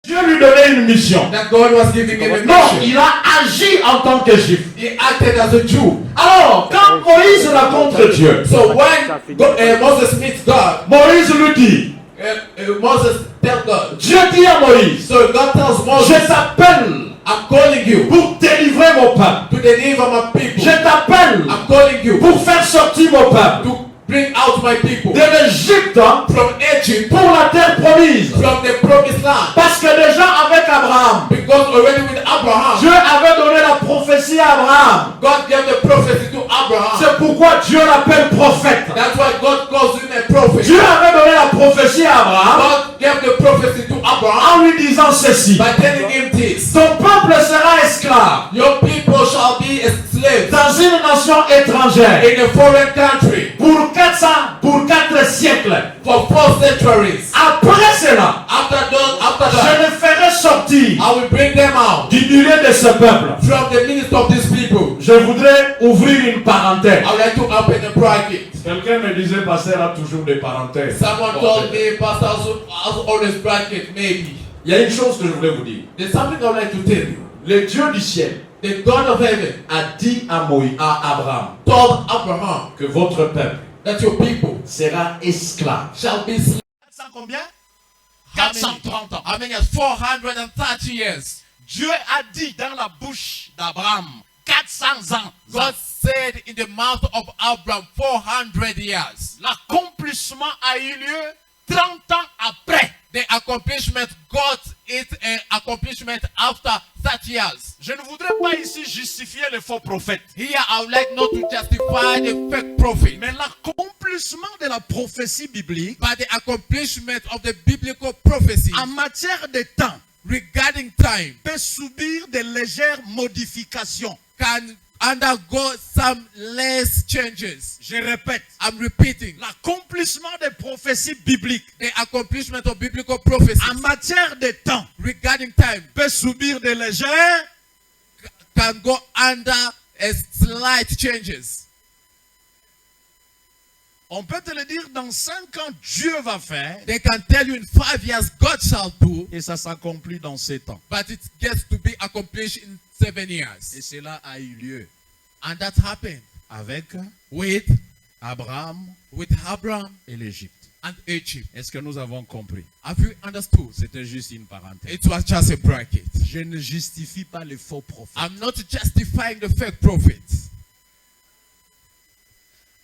Dieu lui donnait une mission. that God was giving him a Non, mission. il a agi en tant que juif. He acted as a Jew. Alors, quand Moïse rencontre Dieu, So when Moses meets God, Moïse lui dit, Moses tells God. Dieu dit à Moïse, So God tells je Moses, t'appelle I'm calling you pour délivrer mon peuple. to deliver my people. Je t'appelle I'm calling you pour faire sortir mon peuple to bring out my people de l'Égypte from Egypt, pour la terre promise. from the promised land. Parce que déjà avec Abraham, Because already with Abraham, Dieu avait donné la prophétie à Abraham. God gave the prophecy to Abraham. C'est pourquoi Dieu l'appelle prophète. That's why God calls him a prophet. Dieu avait donné la prophétie à Abraham God gave the prophecy to Abraham en lui disant ceci. by telling him this. Ton peuple sera esclave Your people shall be slaves dans une nation étrangère in a foreign country pour 4 siècles. for 4 centuries. Après cela, After je that, les ferai sortir I will bring them out du milieu de ce peuple. from the midst of these people. Je voudrais ouvrir une parenthèse. I would like to open a bracket. Quelqu'un me disait, pasteur a toujours des parenthèses. Someone told me, Pastor has always bracket, maybe. Il y a une chose que je voulais vous dire. There's something I would like to tell you. Le Dieu du ciel The God of heaven a dit à Moïse, à Abraham, told Abraham que votre peuple that your people sera esclave. shall be slaves. 400 combien? How many? 430 ans. How many years? 430 years. Dieu a dit dans la bouche d'Abraham 400 ans. God said in the mouth of Abraham 400 years. L'accomplissement a eu lieu 30 ans après. The accomplishment got its accomplishment after 30 years. Je ne voudrais pas ici justifier les faux prophètes. Here I would like not to justify the fake prophet, Mais l'accomplissement de la prophétie biblique but the accomplishment of the biblical prophecy en matière de temps regarding time peut subir de légères modifications. can undergo some less changes. Je répète, I'm repeating. l'accomplissement des prophéties bibliques The accomplishment of biblical prophecy en matière de temps regarding time peut subir de légères. can go under a slight changes. On peut te le dire, dans 5 ans, Dieu va faire. They can tell you in 5 years God shall do, Et ça s'accomplit dans 7 ans. but it gets to be accomplished in 7 years. Et cela a eu lieu And that happened avec with Abraham Abraham et l'Égypte. and Egypt. Est-ce que nous avons compris? Have you understood? C'était juste une parenthèse. It was just a bracket. Je ne justifie pas les faux prophètes. I'm not justifying the fake prophets.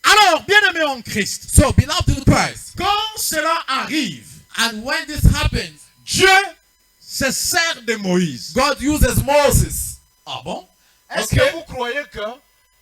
Alors, bien-aimés en Christ, So, beloved in Christ, quand cela arrive, and when this happens, Dieu se sert de Moïse. God uses Moses. Ah bon? Est-ce Ok. que vous croyez que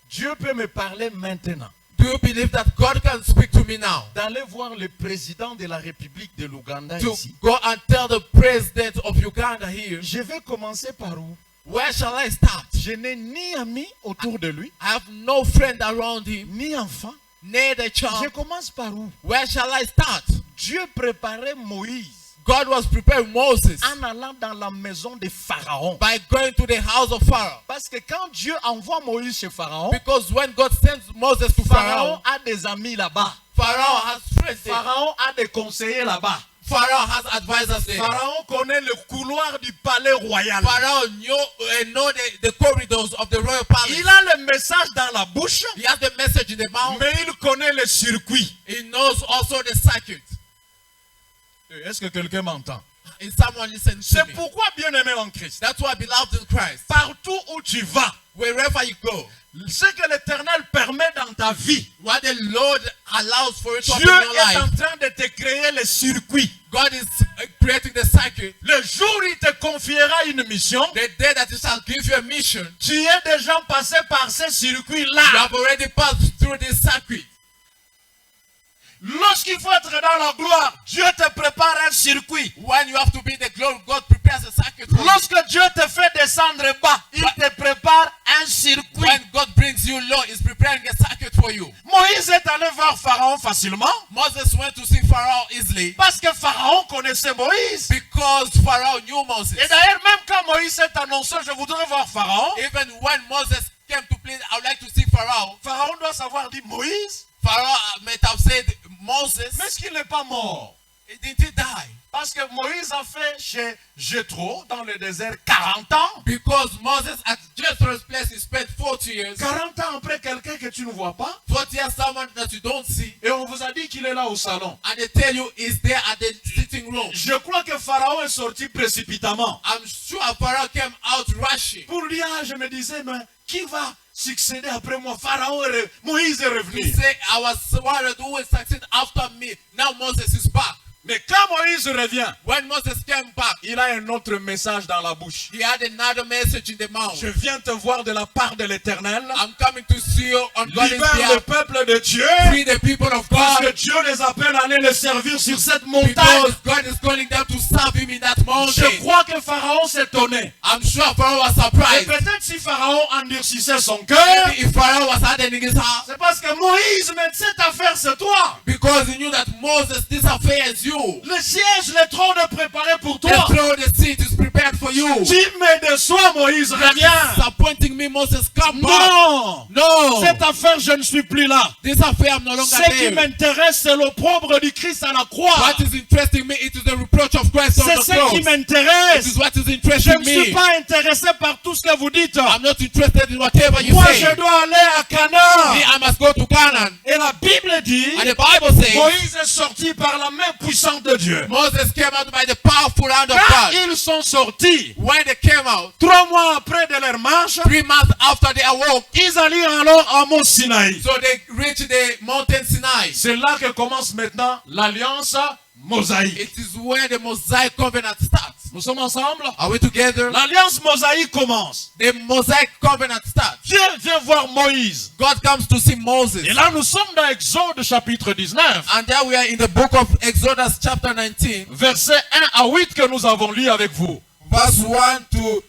Dieu peut me parler maintenant? Do you believe that God can speak to me now? D'aller voir le président de la République de l'Ouganda To ici. go and tell the president of Uganda here, Je vais commencer par où? where shall I start? Je n'ai ni ami autour de lui, I have no friend around him, ni enfant. neither Je child. commence par où? Where shall I start? Dieu préparait Moïse God was preparing Moses en allant dans la maison de Pharaon. by going to the house of Pharaoh. Parce que quand Dieu envoie Moïse chez Pharaon, Because when God sends Moses to Pharaon Pharaoh, a des amis là-bas. Pharaoh has friends there. Pharaon a des conseillers là-bas. Pharaoh has advisors there. Pharaon connaît le couloir du palais royal. Pharaoh know the corridors of the royal palace. Il a le message dans la bouche, He has the message in the mouth. mais il connaît le circuit. He knows also the circuit. Est-ce que quelqu'un m'entend? Is someone listening to C'est me? pourquoi, bien-aimé en Christ, That's why, beloved in Christ, partout où tu vas, wherever you go, ce que l'Éternel permet dans ta vie, what the Lord allows for you to happen Dieu in your est en life, train de te créer le circuit. God is creating the circuit. Le jour où il te confiera une mission, The day that He shall give you a mission, tu es déjà passé par ce you circuit-là. have already passed through this circuit. lorsqu'il faut être dans la gloire, Dieu te prépare un circuit. When you have to be in the glory, God prepares a circuit for you. Lorsque Dieu te fait descendre bas, il te prépare un circuit. When God brings you low, He's preparing a circuit for you. Moïse est allé voir Pharaon facilement Moses went to see Pharaoh easily parce que Pharaon connaissait Moïse. because Pharaoh knew Moses. Et d'ailleurs, même quand Moïse s'est annoncé, je voudrais voir Pharaon, Even when Moses came to plead, I would like to see Pharaoh. Pharaon doit savoir dire Moïse, Pharaoh might have said, Moses, mais est-ce qu'il n'est pas mort? did he die? Parce que Moïse a fait chez Jéthro, dans le désert, 40 ans. Because Moses at Jethro's place, he spent 40 years. 40 ans après quelqu'un que tu ne vois pas. 40 years, someone that you don't see. Et on vous a dit qu'il est là au salon. And they tell you he's there at the sitting room. Je crois que Pharaon est sorti précipitamment. I'm sure Pharaoh came out rushing. Pour dire, je me disais, mais qui va succéder après moi? Moïse est He revenu. said, I was worried who will succeed after me. Now Moses is back. Mais quand Moïse revient, When Moses came back, il a un autre message dans la bouche. he had another message in the mouth. Je viens te voir de la part de l'Éternel. I'm coming to see you on God's Libère le behalf. peuple de Dieu. Free the people of Parce que God. Dieu les appelle à aller le servir sur cette montagne. Because God is calling them to serve Him in that Je mountain. crois que Pharaon s'étonnait. I'm sure Pharaoh was Et surprised. peut-être si Pharaon endurcissait son cœur, Maybe if Pharaoh was hardening his heart, c'est parce que Moïse, mais cette affaire c'est toi. because he knew that Moses, this affair is you. Le siège, le trône est préparé pour The toi. throne, the seat is prepared for you. Tu me déçois, Moïse, reviens. Disappointing me, Moses, come back. Non. No. Cette affaire, je ne suis plus là. This affair, I'm no longer Ce qui there. m'intéresse, c'est l'opprobre du Christ à la croix. What is interesting me, it is the reproach of Christ on C'est the ce cross. qui This m'intéresse. is what is Je interesting ne suis me. pas intéressé par tout ce que vous dites. I'm not interested in whatever you Moi, say. je dois aller à Canaan. Me, I must go to Canaan. Et la Bible dit, And the Bible says, Moïse est sorti par la main puissante de Dieu. Moses came out by the powerful hand of Quand God. ils sont sortis, When they came out, 3 mois après de leur marche, 3 months after they awoke, ils allèrent alors à Mont Sinaï. so they reached the mountain Sinai. C'est là que commence maintenant l'alliance mosaïque. It is where the Mosaic covenant starts. Nous sommes ensemble? Are we together? L'alliance mosaïque commence. The Mosaic covenant starts. Dieu vient voir Moïse. God comes to see Moses. Et là, nous sommes dans Exode chapitre 19, And there we are in the book of Exodus chapter 19, versets 1 à 8 que nous avons lu avec vous. verse 1 to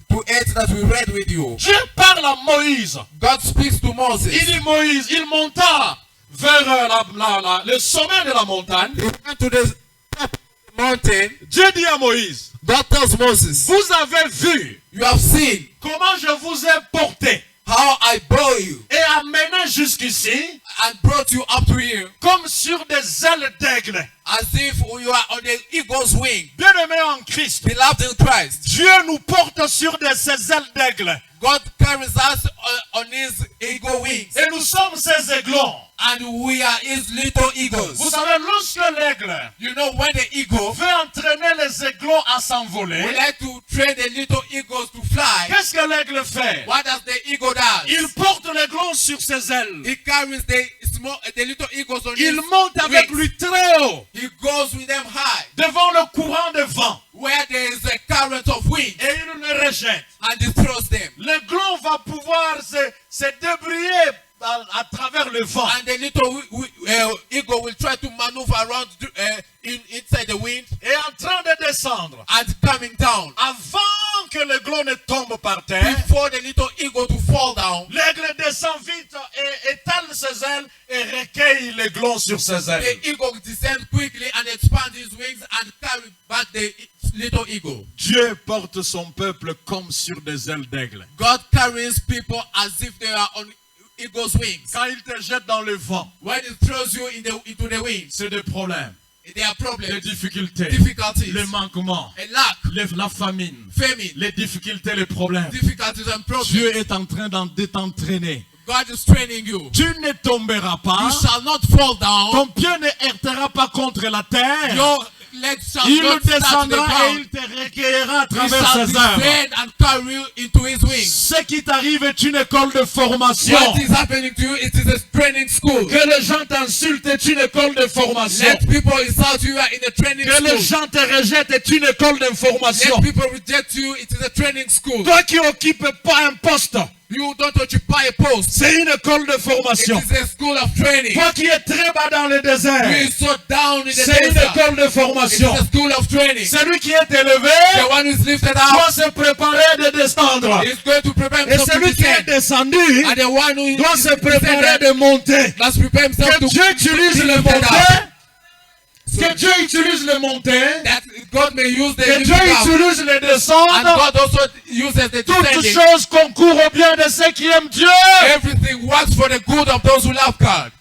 8 that we read with you. Dieu parle à Moïse. God speaks to Moses. Il dit Moïse, il monta vers le sommet de la montagne. He went to the mountain. Dieu dit à Moïse, God tells Moses, vous avez vu you have seen comment je vous ai porté how I bore you et amené jusqu'ici and brought you up to here comme sur des ailes d'aigle. as if you are on the eagle's wing. Bien-aimés en Christ, Beloved in Christ, Dieu nous porte sur ces ailes d'aigle. God carries us on His eagle wings. Et nous sommes ces aiglons. And we are His little eagles. Vous savez, lorsque l'aigle You know, when the eagle veut entraîner les aiglons à s'envoler, we like to train the little eagles to fly, qu'est-ce que l'aigle fait? what does the eagle do? Il porte l'aiglon sur ses ailes. He carries the little eagles on Il his monte avec wings. lui très haut, He goes with them high, devant le courant de vent, where there is a current of wind, et il les rejette. and he throws them. L'aiglon va pouvoir se débrouiller à travers le vent. And the little eagle will try to maneuver around inside the wind Et en train de descendre, and coming down. avant que l'aiglon ne tombe par terre, Before the little eagle to fall down, l'aigle descend vite et étale ses ailes et recueille l'aiglon sur ses ailes. the eagle descends quickly and expands his wings and carry back the little eagle. Dieu porte son peuple comme sur des ailes d'aigle. God carries people as if they are on eagle's wings. Quand il te jette dans le vent, When he throws you into the wind, c'est des problèmes, there are les problems, difficultés, difficulties, les manquements, a lack, la famine, famine, les difficultés, les problèmes. difficulties and problems. Dieu est en train de t'entraîner. God is training you. Tu ne tomberas pas, You shall not fall down. ton pied ne heurtera pas contre la terre. Your legs shall Il not touch the descendra et ground. il te recueillera à He travers shall ses ailes. descend and carry you into his wings. Ce qui t'arrive est une école de formation. What is happening to you? It is a training school. Que les gens t'insultent est une école de formation. Let people insult you. You are in a training Que les school. gens te rejettent est une école d'information. Let people reject you. It is a training school. Toi qui occupes pas un poste, You don't occupy a post. C'est une école de It formation. is a school of training. Toi qui es très bas dans le You désert, are so down in the c'est une desert. école de It is formation. a school of training. Celui qui est élevé The one who is lifted doit up se préparer de descendre. is going to prepare Et himself to celui qui est descend. descendu And the one who doit is se préparer descended de monter. must prepare himself Que to Dieu utilise be le lifted monter. up. Que Dieu utilise le monter. That God may use the Que Dieu lifting up. utilise le And descendre. God also uses the Toutes descending. choses concourent au bien de ceux qui aiment Dieu. Everything works for the good of those who love God.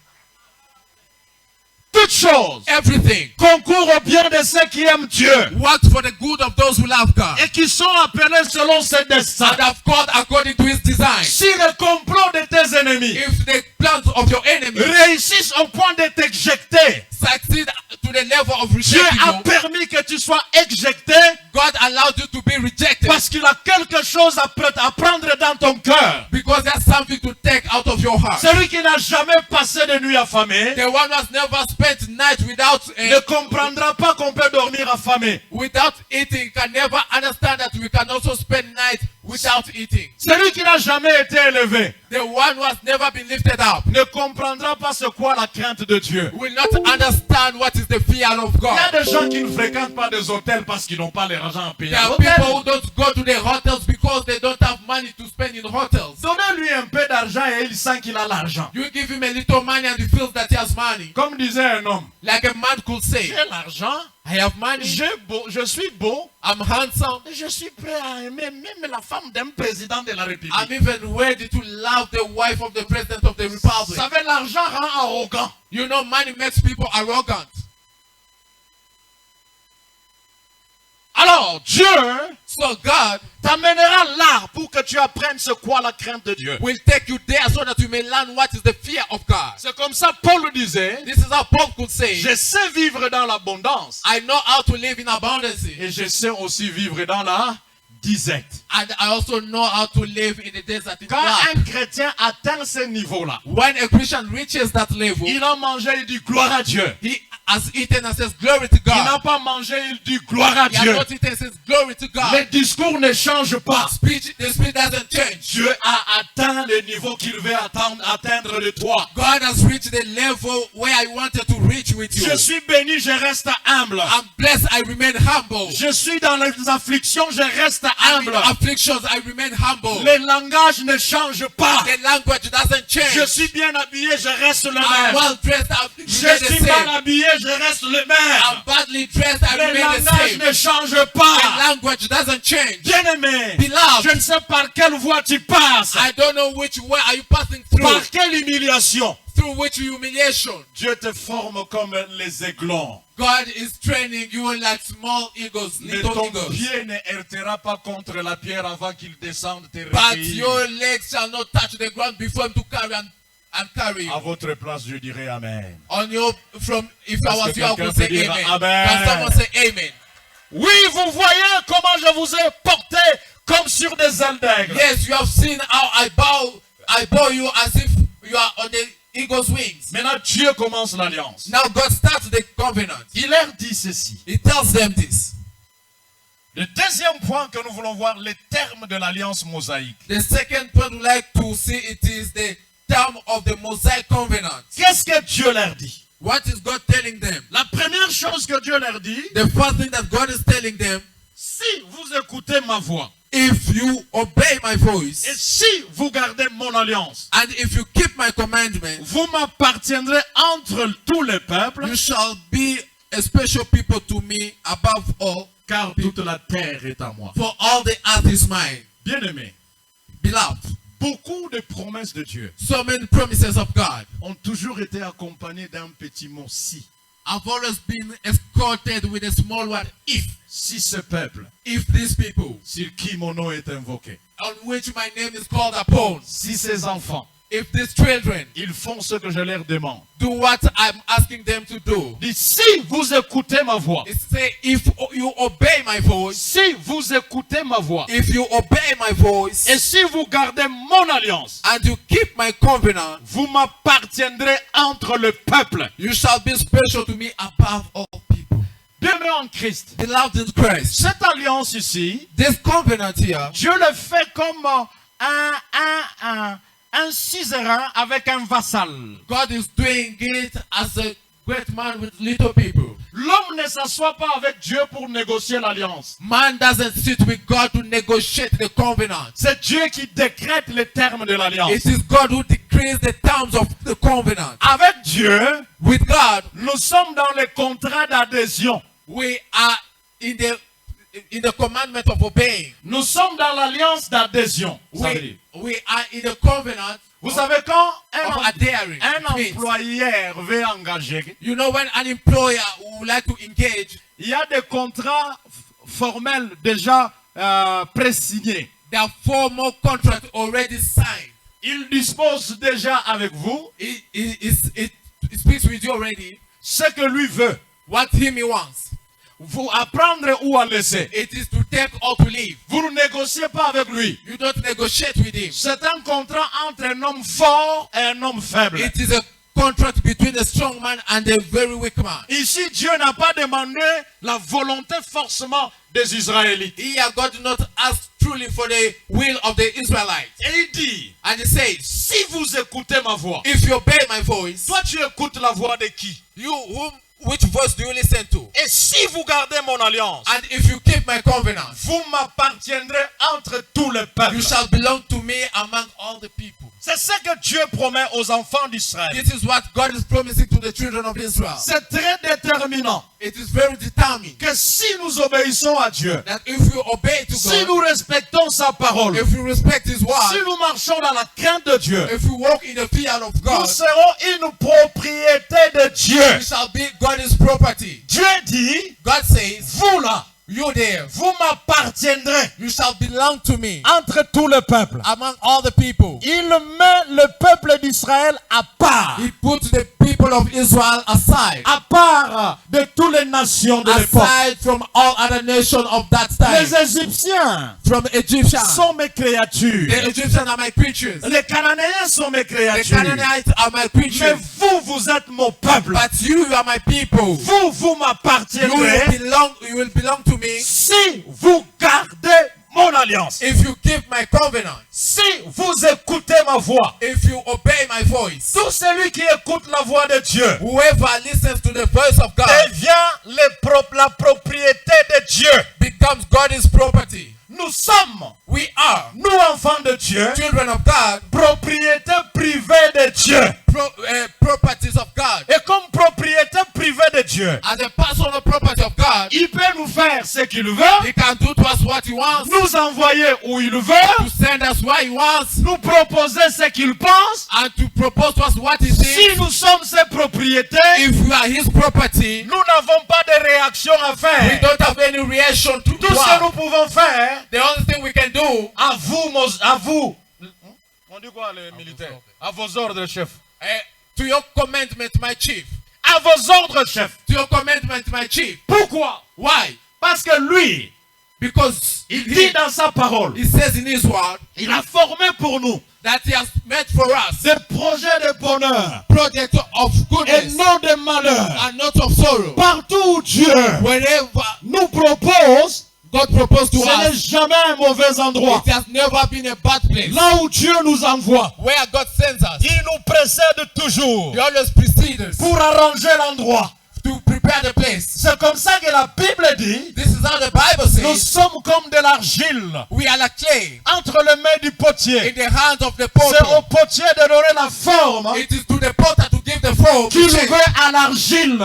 Toutes choses Everything concourent au bien de ceux qui aiment Dieu. works for the good of those who love God. Et qui sont appelés selon ses desseins. And have called according to his design. Si le complot de tes ennemis If the plans of your enemy réussissent au point de t'éjecter, succeed to the level of Dieu rejecting a you, permis que tu sois éjecté God allowed you to be rejected parce qu'il a quelque chose à prendre dans ton cœur. because there's something to take out of your heart. Celui qui n'a jamais passé de nuit affamé The one who has never spent night without ne comprendra pas qu'on peut dormir affamé. without eating can never understand that we can also spend night without eating. Celui qui n'a jamais été élevé The one who has never been lifted up ne comprendra pas ce qu'est la crainte de Dieu. will not understand what is the fear of Il y a God. des gens qui ne fréquentent pas des hôtels parce qu'ils n'ont pas l'argent à payer. There à are l'hôtel. people who don't go to the hotels because they don't have money to spend in hotels. Donnez-lui un peu d'argent et il sent qu'il a l'argent. You give him a little money and he feels that he has money. Comme disait un homme, Like a man could say, j'ai l'argent, I have money, je suis beau, I'm handsome, et je suis prêt à aimer même la femme d'un président de la République. I'm even ready to love the wife of the president of the Vous republic. savez, l'argent rend arrogant. You know, money makes people arrogant. Alors, Dieu So God t'amènera là pour que tu apprennes ce qu'est la crainte de Dieu. will take you there so that you may learn what is the fear of God. C'est comme ça Paul disait, This is how Paul could say, je sais vivre dans l'abondance I know how to live in abundance. et je sais aussi vivre dans la disette. And I also know how to live in the desert. In Quand God. un chrétien atteint ce niveau-là, When a Christian reaches that level, il a mangé, il dit gloire à Dieu. he has eaten and says glory to Il n'a God. pas mangé, il dit gloire à He has Dieu. not eaten and says glory to God. Les discours ne changent pas. The speech doesn't change. Dieu a atteint le niveau qu'il veut atteindre de toi. God has reached the level where I wanted to reach with you. Je suis béni, je reste humble. I'm blessed, I remain humble. Je suis dans les afflictions, je reste I'm in humble. afflictions, I remain humble. Les langages ne changent pas. The language doesn't change. Je suis bien habillé, je reste le I'm même. well dressed, I remain Je the suis mal same. habillé, je reste le I'm même. badly dressed, I Les remain the langages same. ne changent The pas. language doesn't change. Bien-aimé, Beloved, je ne sais par quelle voie tu passes. I don't know which way are you passing through. Par quelle humiliation. Through which humiliation. Dieu te forme comme les aiglons. God is training you like small eagles, Mais little ton eagles. pied ne heurtera pas contre la pierre avant qu'il descende te But recueillir. your legs shall not touch the ground before him to carry and carry you. À votre place, je dirais Amen. On your from if I Est-ce was que you, I quelqu'un would say peut dire amen. amen? Can someone say amen? Oui, vous voyez comment je vous ai porté comme sur des ailes d'aigle. Yes, you have seen how I bow you as if you are on the eagle's wings. Maintenant, Dieu commence l'alliance. Now God starts the covenant. Il leur dit ceci. He tells them this. Le deuxième point que nous voulons voir, les termes de l'alliance mosaïque. The second point we'd like to see it is the term of the Mosaic covenant. Qu'est-ce que Dieu leur dit? What is God telling them? La première chose que Dieu leur dit, The first thing that God is telling them, si vous écoutez ma voix, if you obey my voice, et si vous gardez mon alliance, and if you keep my commandments, vous m'appartiendrez entre tous les peuples, you shall be a special people to me above all, car toute la terre est à moi. for all the earth is mine. Bien-aimés, Beloved, beaucoup de promesses de Dieu so many promises of God ont toujours été accompagnées d'un petit mot si. have always been escorted with a small word, if. Si ce peuple, If these people, sur qui mon nom est invoqué, on which my name is called upon, si ces enfants, if these children ils font ce que je leur demande, do what I'm asking them to do, dit si vous écoutez ma voix, it say, if you obey my voice, si vous écoutez ma voix, if you obey my voice, et si vous gardez mon alliance, and you keep my covenant, vous m'appartiendrez entre le peuple. you shall be special to me above all people. Bien-aimés en Christ, Beloved in Christ, cette alliance ici, this covenant here, Dieu le fait comme un suzerain avec un vassal. God is doing it as a great man with little people. L'homme ne s'assoit pas avec Dieu pour négocier l'alliance. Man doesn't sit with God to negotiate the covenant. C'est Dieu qui décrète les termes de l'alliance. It is God who decrees the terms of the covenant. Avec Dieu, With God, nous sommes dans les contrats d'adhésion. we are in the commandment of obeying. Nous sommes dans l'alliance d'adhésion. Ça veut dire. We are in the covenant. Vous savez quand of adhering. un It means, employeur veut engager, you know, when an employer would like to engage, il y a des contrats formels déjà pré-signés. there are formal contracts already signed. Il dispose déjà avec vous It speaks with you already ce que lui veut. what he wants. Vous apprendre ou à laisser. It is to take or to leave. Vous ne négociez pas avec lui. You don't negotiate with him. C'est un contrat entre un homme fort et un homme faible. It is a contract between a strong man and a very weak man. Ici, Dieu n'a pas demandé la volonté forcément des Israélites. Here God did not ask truly for the will of the Israelites. Et il dit, And he says, si vous écoutez ma voix, if you obey my voice, toi tu écoutes la voix de qui? which voice do you listen to? Et si vous gardez mon alliance, And if you keep my covenant, vous m'appartiendrez entre tous les peuples. you shall belong to me among all the people. C'est ce que Dieu promet aux enfants d'Israël. This is what God is promising to the children of Israel. C'est très déterminant It is very determined que si nous obéissons à Dieu, that if we obey to si God, nous respectons sa parole, if we respect His si word, nous marchons dans la crainte de Dieu, if we walk in the fear of nous God, serons une propriété de Dieu. we shall be God's property. Dieu dit, God says, vous là, you there, vous m'appartiendrez you shall belong to me entre tous les peuples. among all the people. Il met le peuple d'Israël à part. He put the people of Israel aside, À part de toutes les nations de l'époque. aside from all other nations of that time. Les Égyptiens From Egyptians. sont mes créatures. The Egyptians are my creatures. Les Cananéens sont mes The créatures. Canaanites are my Mais creatures. vous, vous êtes mon peuple. But you are my people. Vous, vous m'appartiendrez You will belong to me si vous gardez mon alliance. if you keep my covenant. Si vous écoutez ma voix. If you obey my voice. Tout celui qui écoute la voix de Dieu Whoever listens to the voice of God devient la propriété de Dieu. becomes God's property. Nous sommes, We are nous enfants de Dieu, children of God, propriété privée de Dieu. properties of God. Et comme propriété privée de Dieu, As a personal property of God, il peut nous faire ce qu'il veut, He can do to us what He wants, nous envoyer où il to veut, send us where He wants, nous proposer ce qu'il pense. and to propose to us what He Si thinks. nous sommes ses propriétés, If we are His property, nous n'avons pas de réaction à we faire. don't have any reaction to Tout ce que nous what. pouvons faire, The only thing we can do, à vous, on dit quoi les militaires? À vos ordres, chef. to your commandment, my chief. À vos ordres, chef. To your commandment, my chief. Pourquoi? Why? Parce que lui, Because il dit dans sa parole, He says in His word il a formé pour nous that He has made for us des projets de bonheur project of et goodness non de malheur. and not of sorrow. Partout où Dieu Wherever nous propose, God proposed to ce n'est us, jamais un mauvais endroit. it has never been a bad place. Là où Dieu nous envoie, Where God sends us, il nous précède toujours He always precedes us pour arranger l'endroit. to prepare the place. C'est comme ça que la Bible dit, This is how the Bible nous says, sommes comme de l'argile we are like clay entre les mains du in potier. the hands of the C'est au potter. potier de donner la forme It is to the potter to give the form qu'il shape veut à l'argile.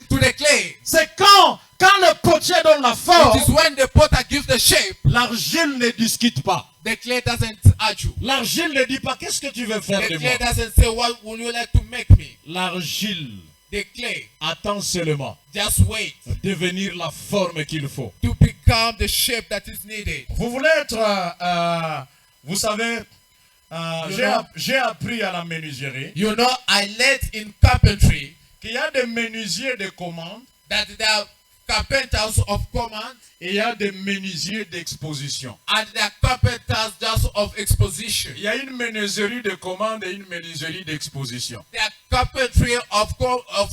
to the clay. C'est quand le potier donne la forme, It is when the potter gives the shape, l'argile ne discute pas. the clay doesn't argue. L'argile ne dit pas qu'est-ce que tu veux faire The de moi. clay doesn't say, what would you like to make me? L'argile The clay attend seulement just wait devenir la forme qu'il faut. to become the shape that is needed. Vous voulez être, vous savez, j'ai appris à la menuiserie You know, I learned in carpentry qu'il y a des menuisiers de commande that there are carpenters of command et il y a des menuisiers d'exposition. and there are carpenters just of exposition. Il y a une menuiserie de commande et une menuiserie d'exposition. There are carpentry of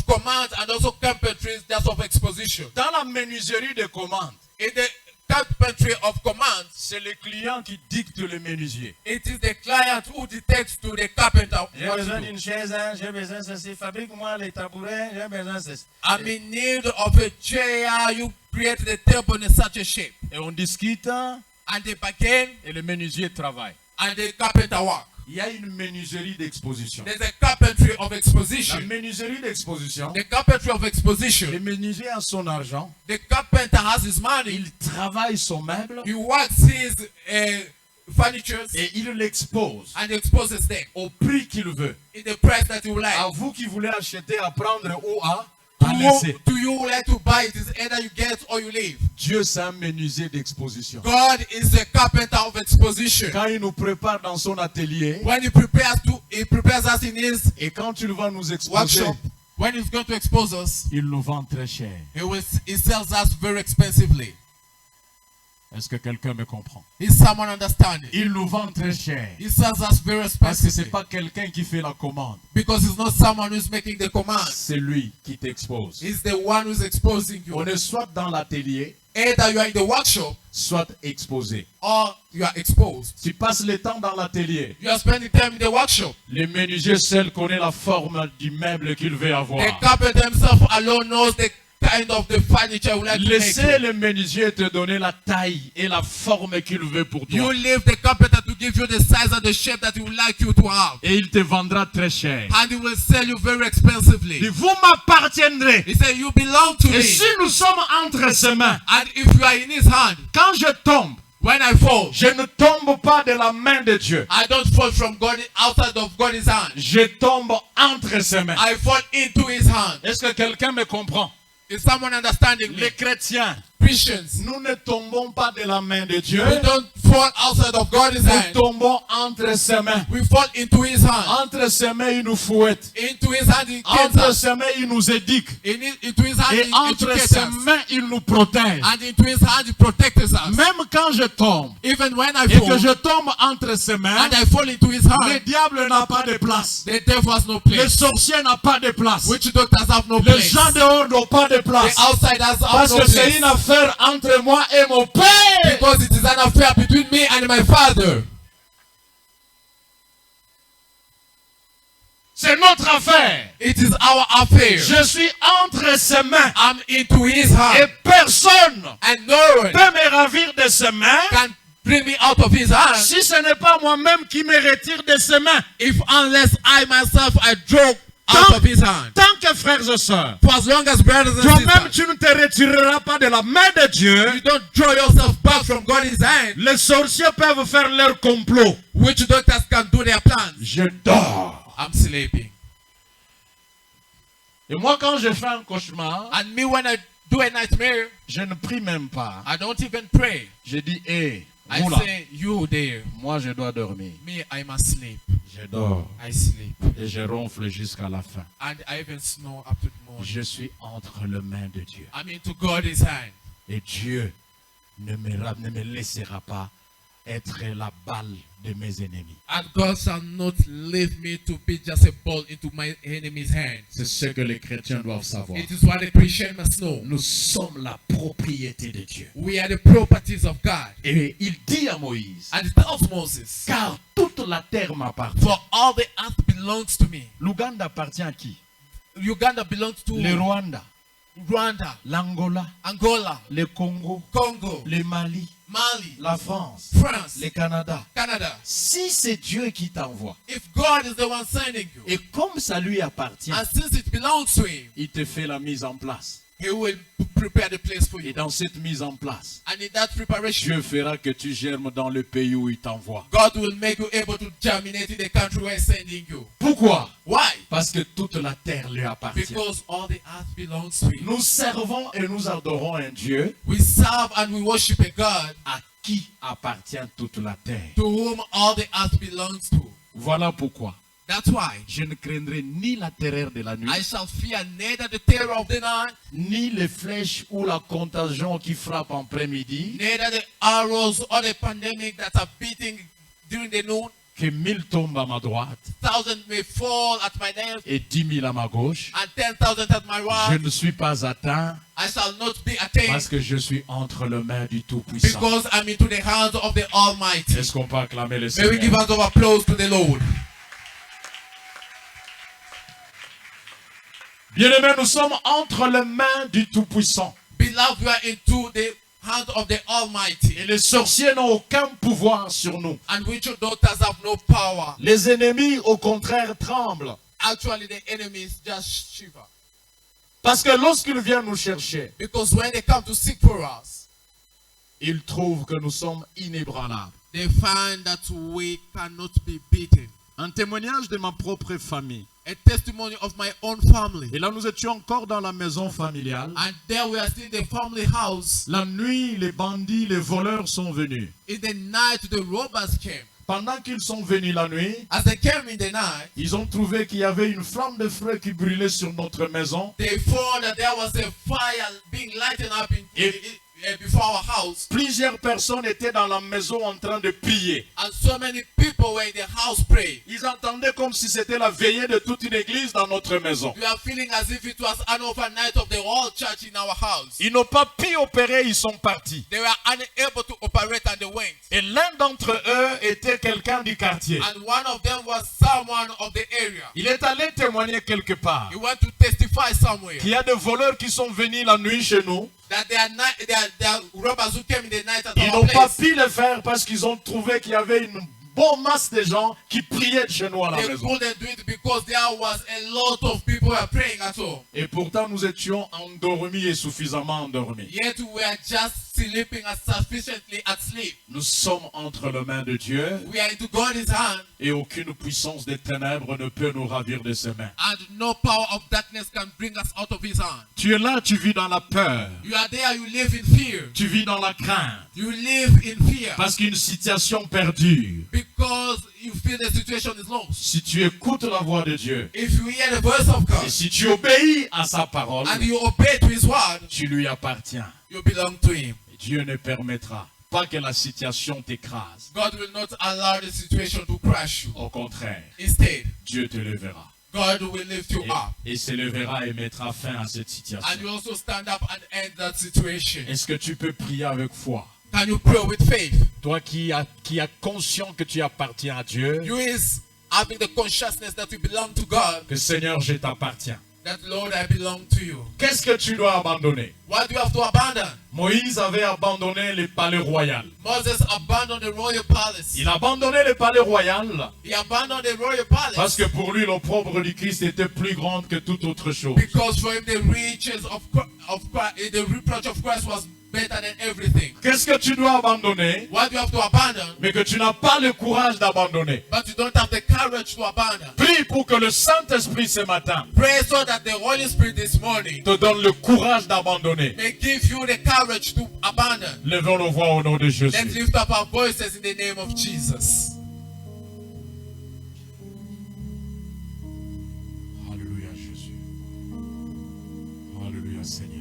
command and also carpentry just of exposition. Dans la menuiserie de commande, In the carpentry of command, c'est le client qui dicte le menuisier. It is the client who dictates to the carpenter J'ai what to besoin do. d'une chaise, hein, j'ai besoin de ceci, fabrique-moi les tabourets, j'ai besoin de ceci. I'm in need of a chair. You create the table in such a shape. Et on discute hein, And they begin et le menuisier travaille. and the carpenter work. Il y a une menuiserie d'exposition. There's a carpentry of La exposition. menuiserie d'exposition, The carpentry of le exposition. menuisier a son argent, The carpenter has his money. il travaille son meuble He works his furniture et il l'expose and exposes them au prix qu'il veut. in the price that you like. À vous qui voulez acheter, à prendre ou à To laisser. you, to you like to buy it is either you get or you leave. Dieu, c'est un menuisier d'exposition. God is a carpenter of exposition. Quand il nous prépare dans son atelier, When he prepares us in his et quand il va nous exposer, workshop, when he's going to expose us, il nous vend très cher. he sells us very expensively. Est-ce que quelqu'un me comprend? Is someone understanding? Il nous vend très cher. He sells us very Parce que ce expensively n'est pas quelqu'un qui fait la commande. because it's not someone who's making the command. C'est lui qui t'expose. It's the one who's exposing you. On est soit dans l'atelier, Either you are in the workshop soit exposé. or you are exposed. Tu passes le temps dans l'atelier. You are spending time in the workshop. Le menuisier seul connaît la forme du meuble qu'il veut The avoir. carpenter himself alone knows the kind of the furniture you like to Laissez make. le menuisier te donner la taille et la forme qu'il veut pour You toi. leave the carpenter to give you the size and the shape that he would like you to have. Et il te vendra très cher. And he will sell you very expensively. Et vous m'appartiendrez. He said, you belong to Et me. si nous sommes entre ses mains, And if you are in his hand, quand je tombe, when I fall, je ne tombe pas de la main de Dieu. I don't fall from God outside of God's hand. Je tombe entre ses mains. I fall into his hand. Est-ce que quelqu'un me comprend? Is someone understanding me? Les chrétiens, Christians, nous ne tombons pas de la main de Dieu. we don't fall outside of God's Nous hand. tombons entre ses mains. We fall into his hand. Entre ses mains, il nous fouette. Into his hand, he gets Entre us. ses mains, il nous éduque. Into his hand, Et he entre educates ses us. mains, il nous protège. And into his hand, he protects us. Même quand je tombe Even when I et que fall, je tombe entre ses mains, and I fall into his le hand, diable n'a pas de place. the devil has no Le place. sorcier n'a pas de place. Witch doctors have no Les place. gens dehors n'ont pas de The place. outsiders have Parce no que c'est place. une affaire entre moi et mon Père. Because it is an affair between me and my Father. C'est notre affaire. It is our affair. Je suis entre ses mains. I'm into his Et hand. personne And no one peut me ravir de ses mains can bring me out of his hand si ce n'est pas moi-même qui me retire de ses mains. unless I myself I draw out of his hand. Tant que frères et sœurs, For as long as brothers and toi-même sisters, tu ne te retireras pas de la main de Dieu. you don't draw yourself back from God's hand, Les sorciers peuvent faire leur complot. witch doctors can do their plans. Je dors. I'm sleeping. Et moi, quand je fais un cauchemar, And me, when I do a nightmare, je ne prie même pas. I don't even pray. Je dis, hé, I vous là, say, you there. moi je dois dormir. Me, I'm asleep. Je dors I sleep. et je ronfle jusqu'à la fin. And I even snore up to the morning. Je suis entre les mains de Dieu. I'm into God's hand. Et Dieu ne me laissera pas être la balle de mes ennemis. And God shall not leave me to be just a ball into my enemy's hand. C'est ce que les chrétiens doivent savoir. It is what a Christian must know. Nous sommes la propriété de Dieu. We are the properties of God. Et il dit à Moïse, And it tells Moses, car toute la terre m'appartient. for all the earth belongs to me. L'Ouganda appartient à qui? Uganda belongs to Le Rwanda, Rwanda, l'Angola, Angola, le Congo, Congo, le Mali, Mali, la France, France, le Canada. Canada. Si c'est Dieu qui t'envoie, If God is the one sending you, et comme ça lui appartient, and since it belongs to him, il te fait la mise en place. he will prepare the place for Et you. dans cette mise en place, And in that preparation, Dieu fera que tu germes dans le pays où il t'envoie. God will make you able to germinate in the country where he's sending you. Pourquoi? Why? Parce que toute la terre lui appartient. Because all the earth belongs to him. Nous servons et nous adorons un Dieu We serve and we worship a God à qui appartient toute la terre. to whom all the earth belongs to. Voilà pourquoi That's why je ne craindrai ni la terreur de la nuit, I shall fear neither the terror of the night, ni les flèches ou la contagion qui frappe en après-midi, neither the arrows or the pandemic that are beating during the noon, que 1000 tombent à ma droite 1,000 may fall at my left et 10 000 à ma gauche, and 10,000 at my je right. ne suis pas atteint I shall not be attained parce que je suis entre les mains du Tout-Puissant. because I'm into the hands of the Almighty. Est-ce qu'on peut acclamer le May we give Seigneur? hands of applause to the Lord. Bien-aimés, nous sommes entre les mains du Tout-Puissant. Beloved, we are into the hands of the Almighty. Et les sorciers n'ont aucun pouvoir sur nous. And witch doctors have no power. Les ennemis, au contraire, tremblent. Actually, the enemies just shiver. Parce que lorsqu'ils viennent nous chercher, Because when they come to seek for us, ils trouvent que nous sommes inébranlables. they find that we cannot be beaten. Un témoignage de ma propre famille. A testimony of my own family. Et là, nous étions encore dans la maison familiale. And there we are still in the family house. La nuit, les bandits, les voleurs sont venus. In the night, the robbers came. Pendant qu'ils sont venus la nuit, As they came in the night, ils ont trouvé qu'il y avait une flamme de feu qui brûlait sur notre maison. they found that there was a fire being lighted up before our house. Plusieurs personnes étaient dans la maison en train de prier. And so many people were in the house praying. Ils entendaient comme si c'était la veillée de toute une église dans notre maison. We are feeling as if it was an overnight of the whole church in our house. Ils n'ont pas pu opérer, ils sont partis. They were unable to operate and they went. Et l'un d'entre eux était quelqu'un du quartier. And one of them was someone of the area. Il est allé témoigner quelque part He went to testify somewhere qu'il y a des voleurs qui sont venus la nuit chez nous. that there are robbers who came in the night at Ils our n'ont pas place. pu le faire parce qu'ils ont trouvé qu'il y avait une bonne masse de gens qui priaient de chez nous à la They maison. couldn't do it because there was a lot of people who were praying at home. Et pourtant, nous étions endormis et suffisamment endormis. Yet we were just sleeping as sufficiently asleep. Nous sommes entre les mains de Dieu We are into God's hand, et aucune puissance des ténèbres ne peut nous ravir de ses mains. and no power of darkness can bring us out of His hand. Tu es là, tu vis dans la peur. You are there, you live in fear. Tu vis dans la crainte You live in fear parce qu'une situation perdure. because you feel the situation is lost. Si tu écoutes la voix de Dieu If you hear the voice of et God si tu obéis à sa parole, and you obey to His word, tu lui appartiens. you belong to Him. Et Dieu ne permettra pas que la situation t'écrase. God will not allow the situation to crush you. Au contraire, Instead, Dieu te lèvera. God will lift you up. Et se lèvera et mettra fin à cette And situation. you also stand up and end that situation. Est-ce que tu peux prier avec foi? Can you pray with faith? Toi qui as conscient que tu appartiens à Dieu, You is having the consciousness that you belong to God, que Seigneur, je t'appartiens. that Lord, I belong to you. Qu'est-ce que tu dois abandonner? What do you have to abandon? Moïse avait abandonné le palais royal. Moses abandoned the royal palace. Il a abandonné le palais royal He abandoned the royal palace parce que pour lui, l'opprobre du Christ était plus grande que toute autre chose. because for him the riches of Christ, the reproach of Christ was better than everything. Qu'est-ce que tu dois abandonner, What do you have to abandon? mais que tu n'as pas le courage d'abandonner? But you don't have the courage to abandon. Prie pour que le Saint-Esprit ce matin Pray so that the Holy Spirit this morning te donne le courage d'abandonner. may give you the courage to abandon. Levons nos voix au nom de Let's Jésus. lift up our voices in the name of Jesus. Alléluia Jésus. Alléluia Seigneur.